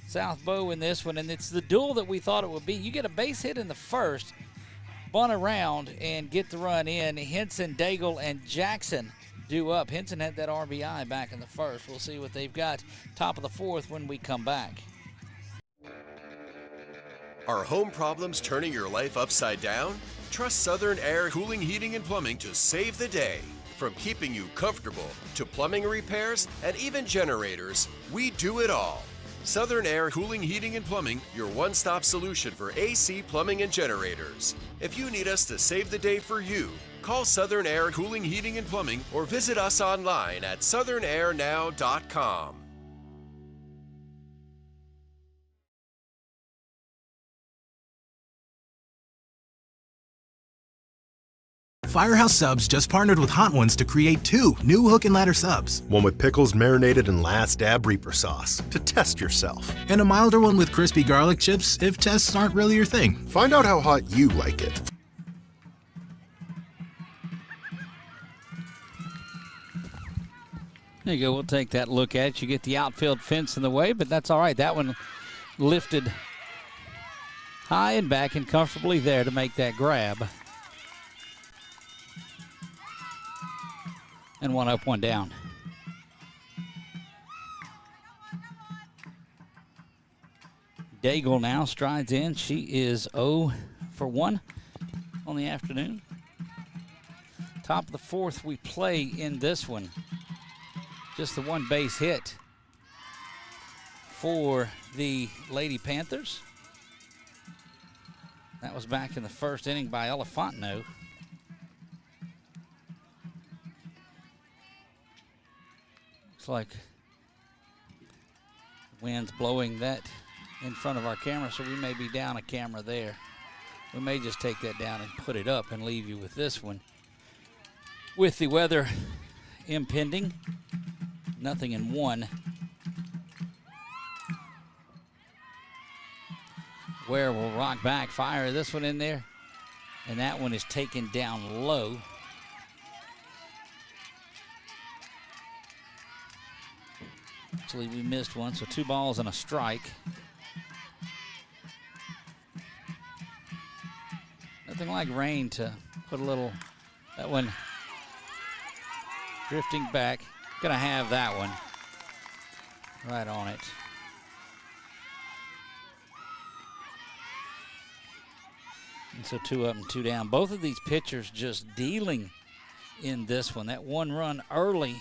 South Beau in this one, and it's the duel that we thought it would be. You get a base hit in the first, bunt around, and get the run in. Henson, Daigle, and Jackson due up. Henson had that RBI back in the first. We'll see what they've got top of the 4th when we come back. Are home problems turning your life upside down? Trust Southern Air Cooling, Heating, and Plumbing to save the day. From keeping you comfortable to plumbing repairs and even generators, we do it all. Southern Air Cooling, Heating, and Plumbing, your one-stop solution for AC, plumbing, and generators. If you need us to save the day for you, call Southern Air Cooling, Heating, and Plumbing or visit us online at southernairnow.com. Firehouse Subs just partnered with Hot Ones to create 2 new hook and ladder subs. One with pickles marinated in Last Dab Reaper sauce to test yourself. And a milder one with crispy garlic chips if tests aren't really your thing. Find out how hot you like it. There you go. We'll take that look at it. You get the outfield fence in the way, but that's all right. That one lifted high and back and comfortably there to make that grab. And 1 up, 1 down. Daigle now strides in. She is 0 for 1 on the afternoon. Top of the 4th we play in this one. Just the 1 base hit for the Lady Panthers. That was back in the first inning by Ella Fontenot. Looks like wind's blowing that in front of our camera, so we may be down a camera there. We may just take that down and put it up and leave you with this one. With the weather impending, 0-1. Ware will rock back, fire this one in there, and that one is taken down low. Actually, we missed one, so 2 balls and a strike. Nothing like rain to put a little, that one drifting back. Gonna have that one right on it. And so 2 up and 2 down. Both of these pitchers just dealing in this one. That 1 run early.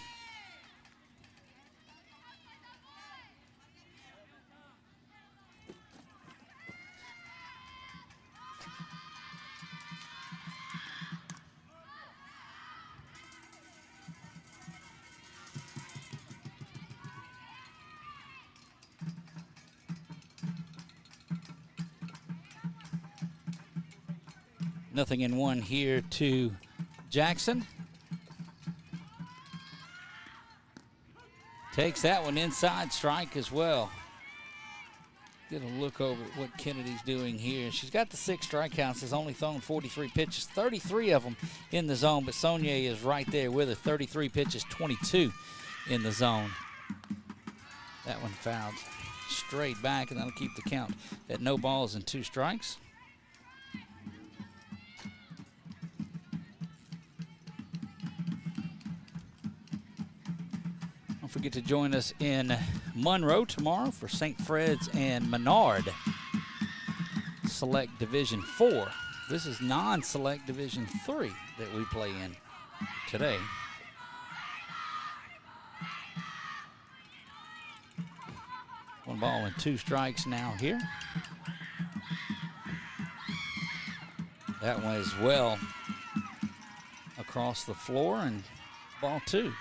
Nothing in 1 here to Jackson. Takes that one inside, strike as well. Get a look over at what Kennedy's doing here. She's got the 6 strikeouts, has only thrown 43 pitches, 33 of them in the zone, but Sonia is right there with her. 33 pitches, 22 in the zone. That one fouled straight back, and that'll keep the count at no balls and 2 strikes. Don't get to join us in Monroe tomorrow for St. Fred's and Menard Select Division 4. This is non-select Division 3 that we play in today. One ball and 2 strikes now here. That one is well across the floor, and ball 2.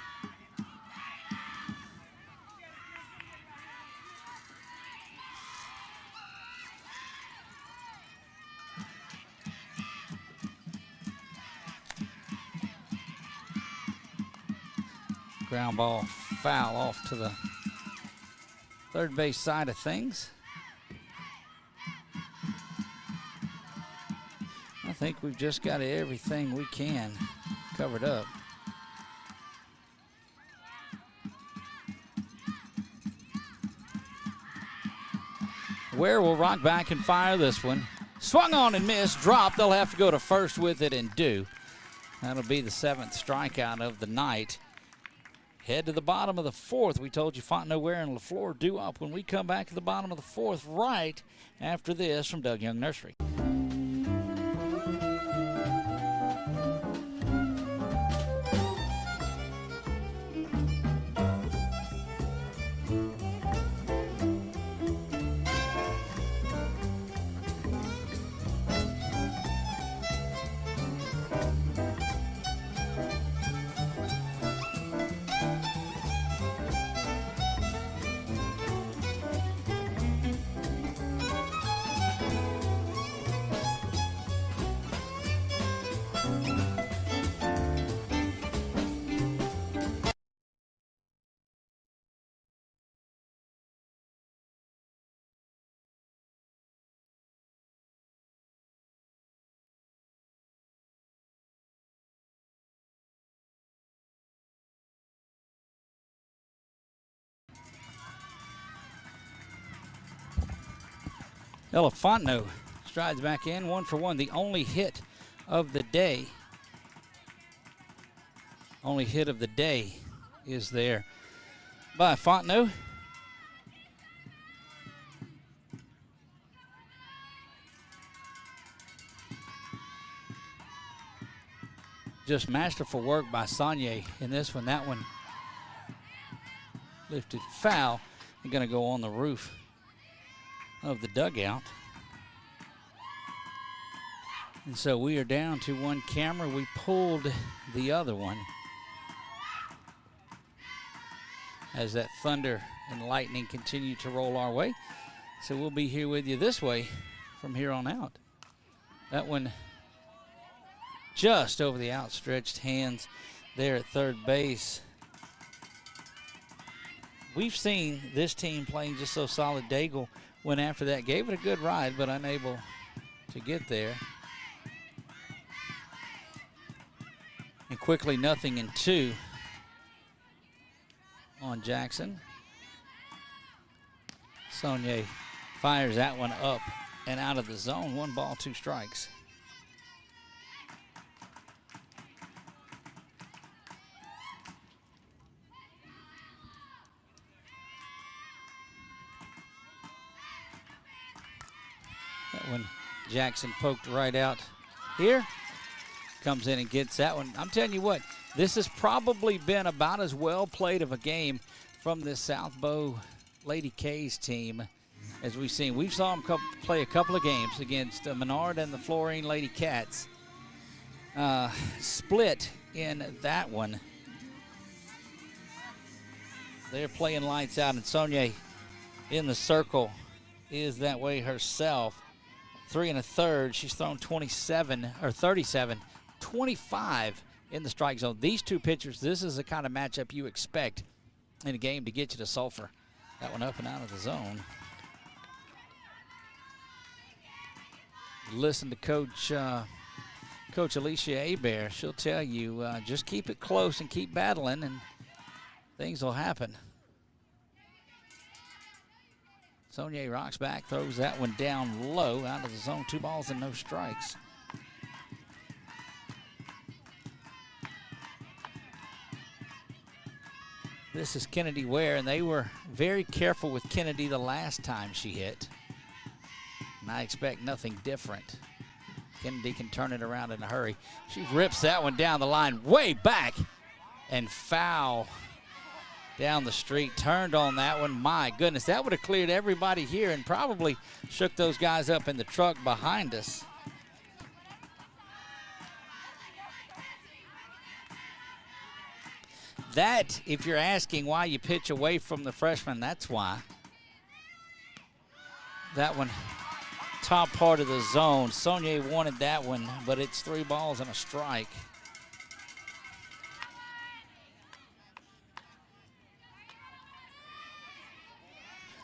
Ground ball foul off to the third base side of things. I think we've just got everything we can covered up. Ware will rock back and fire this one. Swung on and missed, dropped. They'll have to go to first with it and do. That'll be the 7th strikeout of the night. Head to the bottom of the 4th. We told you Fontenot, Ware, and LaFleur due up when we come back to the bottom of the 4th right after this from Doug Young Nursery. Ella Fontenot strides back in, 1 for 1. The only hit of the day. Only hit of the day is there by Fontenot. Just masterful work by Saunier in this one. That one lifted foul and going to go on the roof of the dugout. And so we are down to 1 camera. We pulled the other one as that thunder and lightning continue to roll our way. So we'll be here with you this way from here on out. That one just over the outstretched hands there at third base. We've seen this team playing just so solid. Daigle went after that, gave it a good ride, but unable to get there. And quickly 0-2 on Jackson. Saunier fires that one up and out of the zone. 1 ball, 2 strikes. When Jackson poked right out here, comes in and gets that one. I'm telling you what, this has probably been about as well played of a game from this South Beau Lady K's team as we've seen. We've saw them play a couple of games against Menard and the Florine Lady Cats. Split in that one. They're playing lights out, and Saunier in the circle is that way herself. 3 1/3. She's thrown 27 or 37, 25 in the strike zone. These two pitchers, this is the kind of matchup you expect in a game to get you to Sulphur. That one up and out of the zone. Listen to Coach Alicia Hebert. She'll tell you, just keep it close and keep battling, and things will happen. Saunier rocks back, throws that one down low, out of the zone. 2 balls and no strikes. This is Kennedy Ware, and they were very careful with Kennedy the last time she hit. And I expect nothing different. Kennedy can turn it around in a hurry. She rips that one down the line, way back, and foul down the street. Turned on that one. My goodness, that would have cleared everybody here and probably shook those guys up in the truck behind us. That, if you're asking why you pitch away from the freshman, that's why. That one, top part of the zone. Saunier wanted that one, but it's 3 balls and a strike.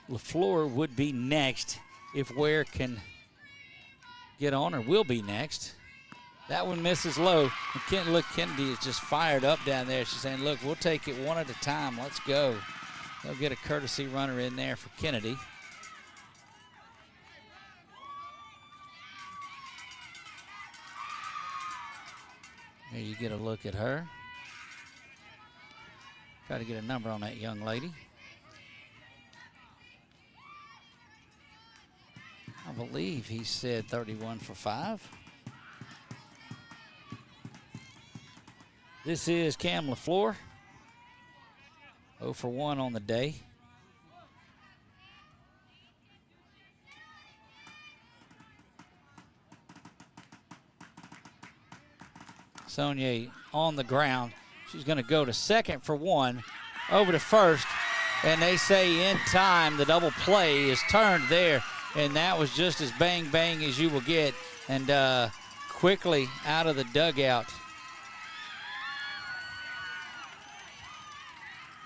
LaFleur would be next if Ware can get on, or will be next. That one misses low. And look, Kennedy is just fired up down there. She's saying, look, we'll take it one at a time. Let's go. They'll get a courtesy runner in there for Kennedy. There you get a look at her. Try to get a number on that young lady. I believe he said 31 for 5. This is Cam LaFleur. 0 for 1 on the day. Saunier on the ground. She's going to go to second for 1, over to first, and they say in time the double play is turned there, and that was just as bang as you will get, and quickly out of the dugout.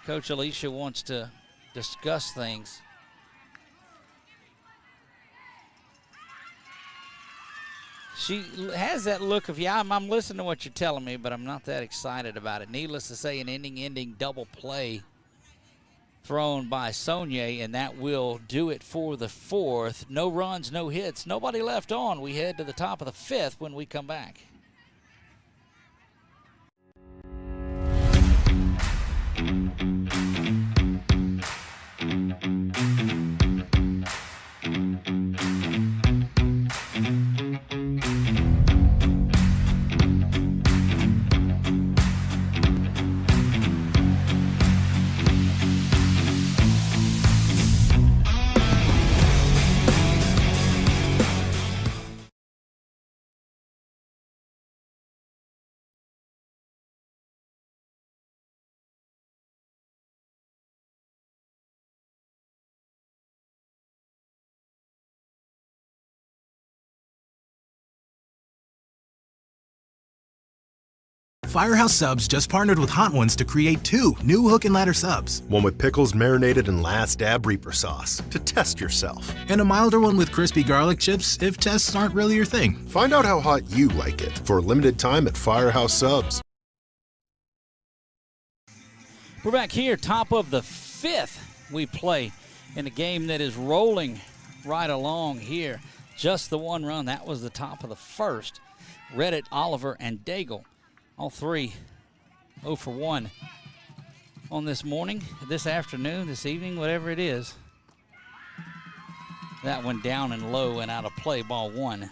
Coach Alicia wants to discuss things. She has that look of, yeah, I'm listening to what you're telling me, but I'm not that excited about it. Needless to say, an ending double play thrown by Saunier, and that will do it for the 4th. No runs, no hits, nobody left on. We head to the top of the 5th when we come back. Firehouse Subs just partnered with Hot Ones to create 2 new hook and ladder subs. One with pickles marinated in last dab Reaper sauce to test yourself. And a milder one with crispy garlic chips if tests aren't really your thing. Find out how hot you like it for a limited time at Firehouse Subs. We're back here, top of the 5th. We play in a game that is rolling right along here. Just the 1 run. That was the top of the 1st. Redditt, Oliver, and Daigle. All 3 0 for 1 on this morning, this afternoon, this evening, whatever it is. That one down and low and out of play, ball 1.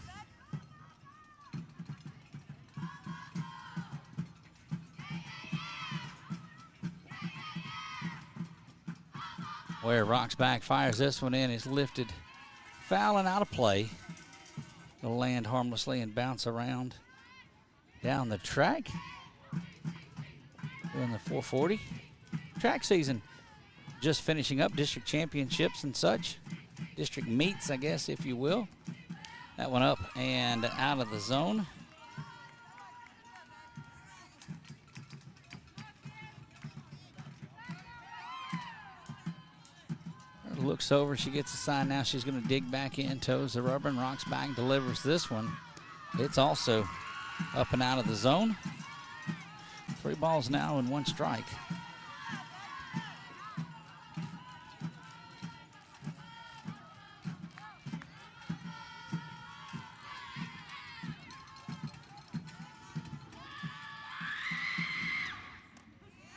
Ware rocks back, fires this one in, is lifted, foul and out of play. It'll land harmlessly and bounce around down the track. Doing the 440. Track season just finishing up, district championships and such. District meets, I guess, if you will. That one up and out of the zone. Looks over, she gets a sign now. She's going to dig back in, toes the rubber, and rocks back, delivers this one. It's also up and out of the zone. 3 balls now and 1 strike.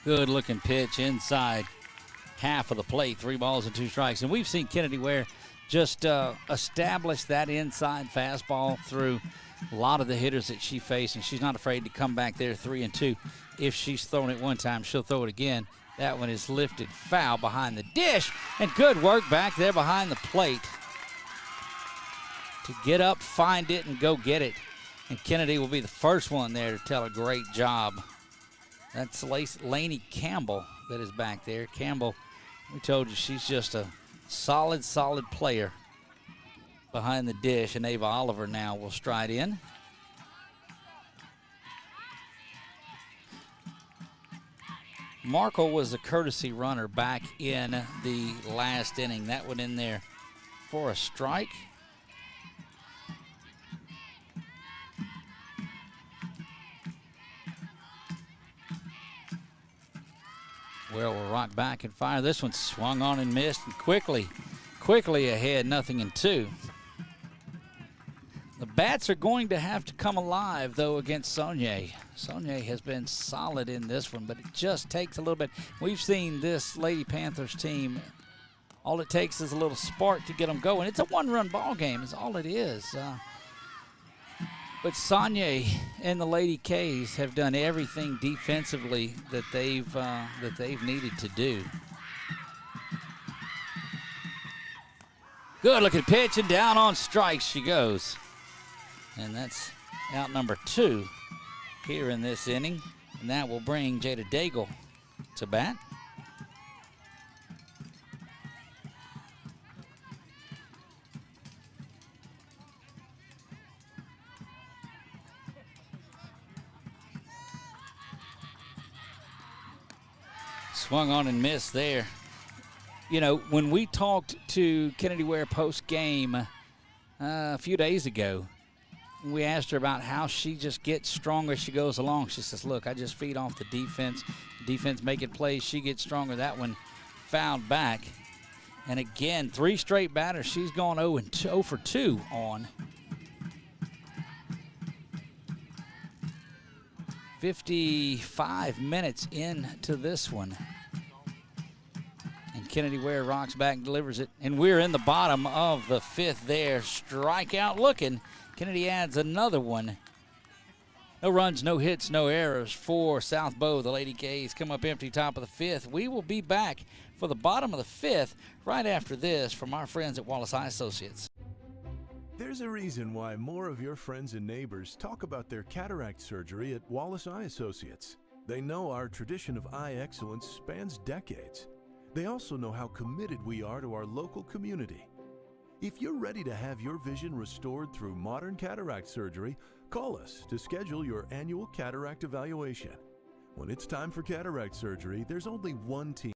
Good looking pitch inside half of the plate. 3 balls and 2 strikes. And we've seen Kennedy Ware just establish that inside fastball through a lot of the hitters that she faced, and she's not afraid to come back there 3-2. If she's thrown it one time, she'll throw it again. That one is lifted foul behind the dish, and good work back there behind the plate to get up, find it, and go get it. And Kennedy will be the first one there to tell a great job. That's Lainey Campbell that is back there. Campbell, we told you, she's just a solid player behind the dish, and Ava Oliver now will stride in. Markle was the courtesy runner back in the last inning. That one in there for a strike. Well, we'll rock back and fire. This one swung on and missed, and quickly ahead, 0-2. The bats are going to have to come alive, though, against Saunier. Saunier has been solid in this one, but it just takes a little bit. We've seen this Lady Panthers team, all it takes is a little spark to get them going. It's a one-run ball game is all it is. But Saunier and the Lady K's have done everything defensively that they've needed to do. Good looking pitch, and down on strikes she goes. And that's out number 2 here in this inning. And that will bring Jada Daigle to bat. Swung on and missed there. You know, when we talked to Kennedy Ware post-game a few days ago, we asked her about how she just gets stronger as she goes along. She says, look, I just feed off the defense. Defense making plays. She gets stronger. That one fouled back. And again, 3 straight batters. She's gone 0 for 2 on. 55 minutes into this one. And Kennedy Ware rocks back and delivers it. And we're in the bottom of the 5th there. Strikeout looking. Kennedy adds another one. No runs, no hits, no errors for South Beau. The Lady K's come up empty top of the 5th. We will be back for the bottom of the 5th right after this from our friends at Wallace Eye Associates. There's a reason why more of your friends and neighbors talk about their cataract surgery at Wallace Eye Associates. They know our tradition of eye excellence spans decades. They also know how committed we are to our local community. If you're ready to have your vision restored through modern cataract surgery, call us to schedule your annual cataract evaluation. When it's time for cataract surgery, there's only one team.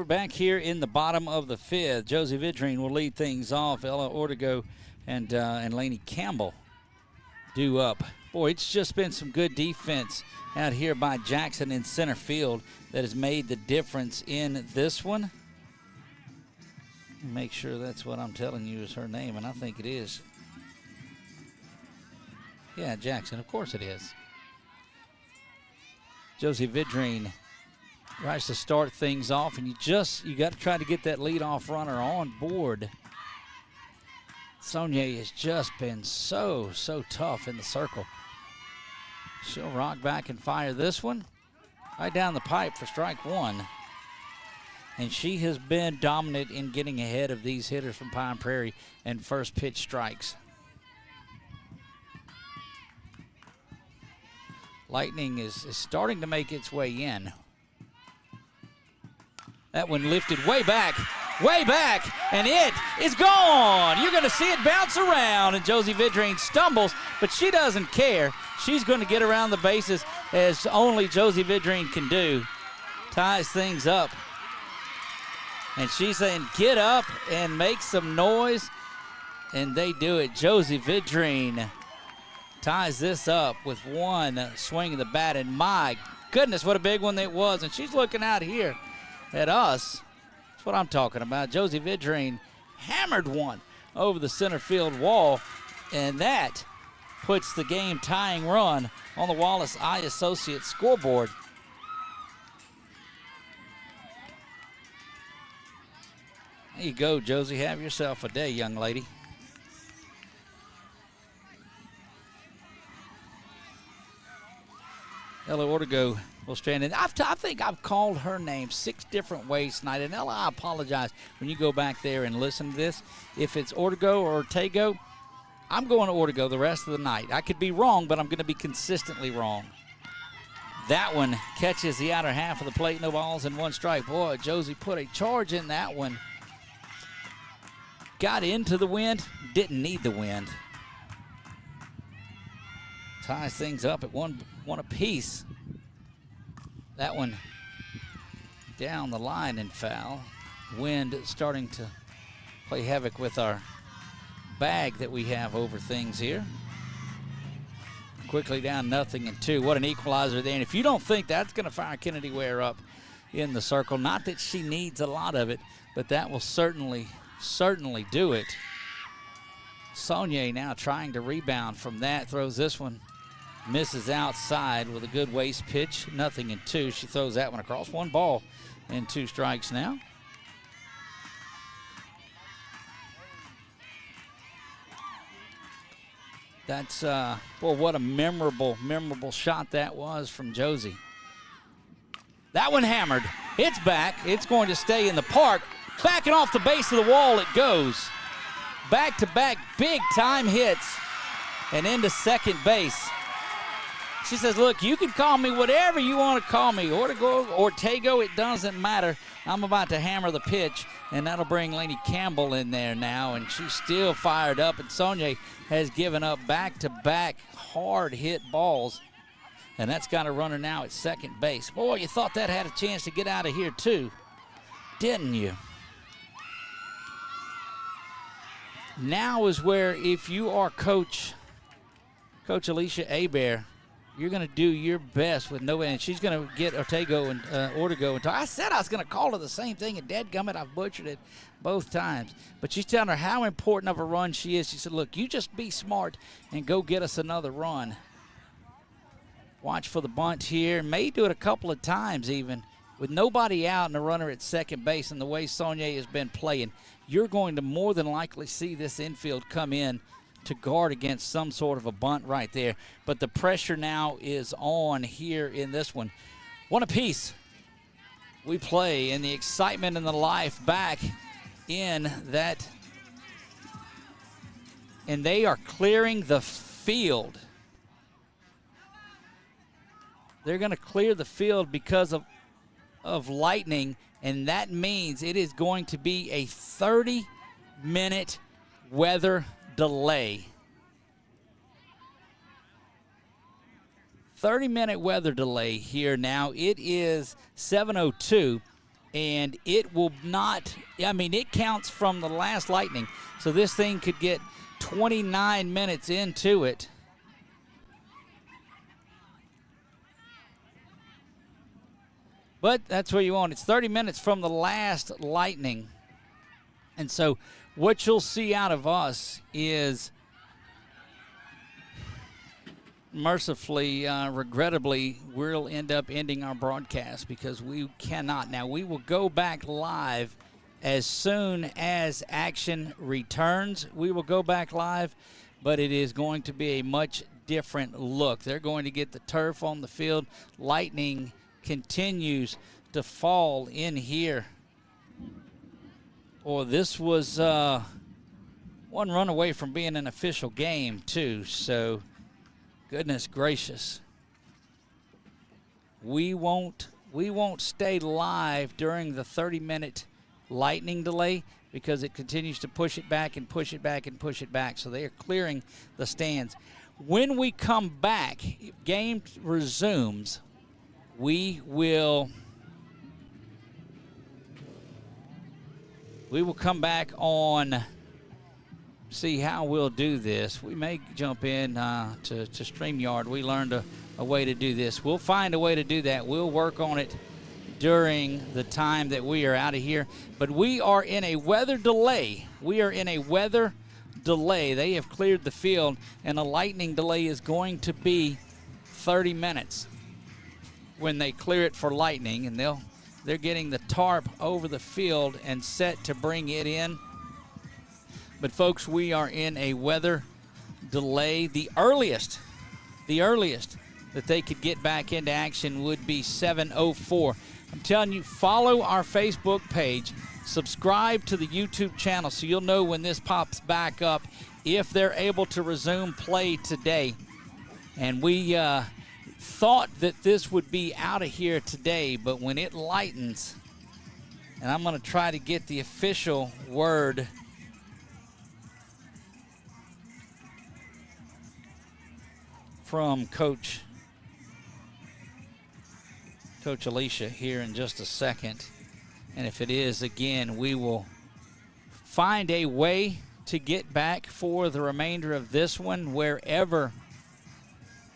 Back here in the bottom of the 5th, Josie Vidrine will lead things off. Ella Ortego and Lainey Campbell due up. Boy, it's just been some good defense out here by Jackson in center field that has made the difference in this one. Make sure that's what I'm telling you is her name, and I think it is. Yeah, Jackson, of course it is. Josie Vidrine tries to start things off, and you got to try to get that leadoff runner on board. Saunier has just been so tough in the circle. She'll rock back and fire this one right down the pipe for strike 1. And she has been dominant in getting ahead of these hitters from Pine Prairie and first pitch strikes. Lightning is starting to make its way in. That one lifted way back, and it is gone. You're going to see it bounce around, and Josie Vidrine stumbles, but she doesn't care. She's going to get around the bases as only Josie Vidrine can do. Ties things up. And she's saying, get up and make some noise. And they do it. Josie Vidrine ties this up with one swing of the bat. And my goodness, what a big one it was. And she's looking out here at us. That's what I'm talking about. Josie Vidrine hammered one over the center field wall. And that puts the game tying run on the Wallace Eye Associates scoreboard. There you go, Josie. Have yourself a day, young lady. Ella Ortego will stand in. I think I've called her name 6 different ways tonight. And Ella, I apologize when you go back there and listen to this. If it's Ortego or Ortego, I'm going to Ortego the rest of the night. I could be wrong, but I'm going to be consistently wrong. That one catches the outer half of the plate. No balls and 1 strike. Boy, Josie put a charge in that one. Got into the wind, didn't need the wind. Ties things up at one apiece. That one down the line and foul. Wind starting to play havoc with our bag that we have over things here. Quickly down 0-2. What an equalizer there. And if you don't think that's going to fire Kennedy Ware up in the circle, not that she needs a lot of it, but that will certainly do it. Sonia now trying to rebound from that. Throws this one. Misses outside with a good waist pitch. 0-2. She throws that one across. 1 ball and 2 strikes now. That's, boy, what a memorable shot that was from Josie. That one hammered. It's back. It's going to stay in the park. Backing off the base of the wall it goes. Back-to-back big-time hits and into second base. She says, look, you can call me whatever you want to call me. Ortego, it doesn't matter. I'm about to hammer the pitch, and that'll bring Lainey Campbell in there now, and she's still fired up, and Sonia has given up back-to-back hard-hit balls, and that's got a runner now at second base. Boy, you thought that had a chance to get out of here too, didn't you? Now is where, if you are Coach Alicia Hebert, you're going to do your best with nobody, and she's going to get Ortego and Ortego. And I said I was going to call her the same thing, and dadgummit, I've butchered it both times. But she's telling her how important of a run she is. She said, look, you just be smart and go get us another run. Watch for the bunt here. May do it a couple of times even. With nobody out and a runner at second base, and the way Sonia has been playing, you're going to more than likely see this infield come in to guard against some sort of a bunt right there. But the pressure now is on here in this one. 1 apiece. We play, and the excitement and the life back in that. And they are clearing the field. They're going to clear the field because of lightning, and that means it is going to be a 30-minute weather delay. 30-minute weather delay here now. It is 7:02, and it will not, it counts from the last lightning, so this thing could get 29 minutes into it. But that's what you want. It's 30 minutes from the last lightning. And so what you'll see out of us is, mercifully, regrettably, we'll end up ending our broadcast because we cannot. Now, we will go back live as soon as action returns. We will go back live, but it is going to be a much different look. They're going to get the turf on the field. Lightning continues to fall in here. Or this was one run away from being an official game too, so goodness gracious. We won't stay live during the 30-minute lightning delay because it continues to push it back and push it back and push it back. So they are clearing the stands. When we come back, if game resumes, we will We will come back on, see how we'll do this. We may jump in to StreamYard. We learned a way to do this. We'll find a way to do that. We'll work on it during the time that we are out of here. But we are in a weather delay. We are in a weather delay. They have cleared the field, and a lightning delay is going to be 30 minutes when they clear it for lightning, and they're getting the tarp over the field and set to bring it in. But folks, we are in a weather delay. The earliest that they could get back into action would be 7:04. I'm telling you, follow our Facebook page, subscribe to the YouTube channel so you'll know when this pops back up if they're able to resume play today. And we thought that this would be out of here today, but when it lightens, and I'm going to try to get the official word from Coach Alicia here in just a second. And if it is, again, we will find a way to get back for the remainder of this one wherever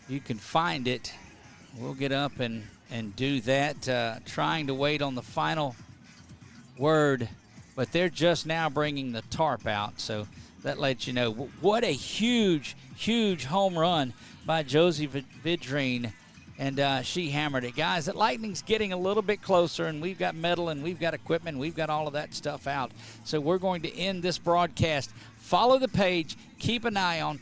you can find it. We'll get up and do that, trying to wait on the final word. But they're just now bringing the tarp out, so that lets you know what a huge, huge home run by Josie Vidrine. And she hammered it. Guys, that lightning's getting a little bit closer, and we've got metal, and we've got equipment, and we've got all of that stuff out. So we're going to end this broadcast. Follow the page. Keep an eye on.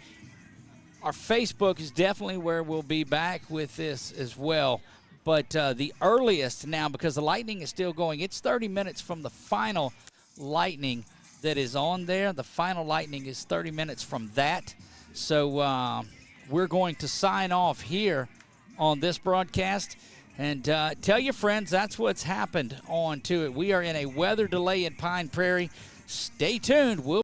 Our Facebook is definitely where we'll be back with this as well. But the earliest now, because the lightning is still going, it's 30 minutes from the final lightning that is on there. The final lightning is 30 minutes from that. So we're going to sign off here on this broadcast, and tell your friends that's what's happened on to it. We are in a weather delay in Pine Prairie. Stay tuned. We'll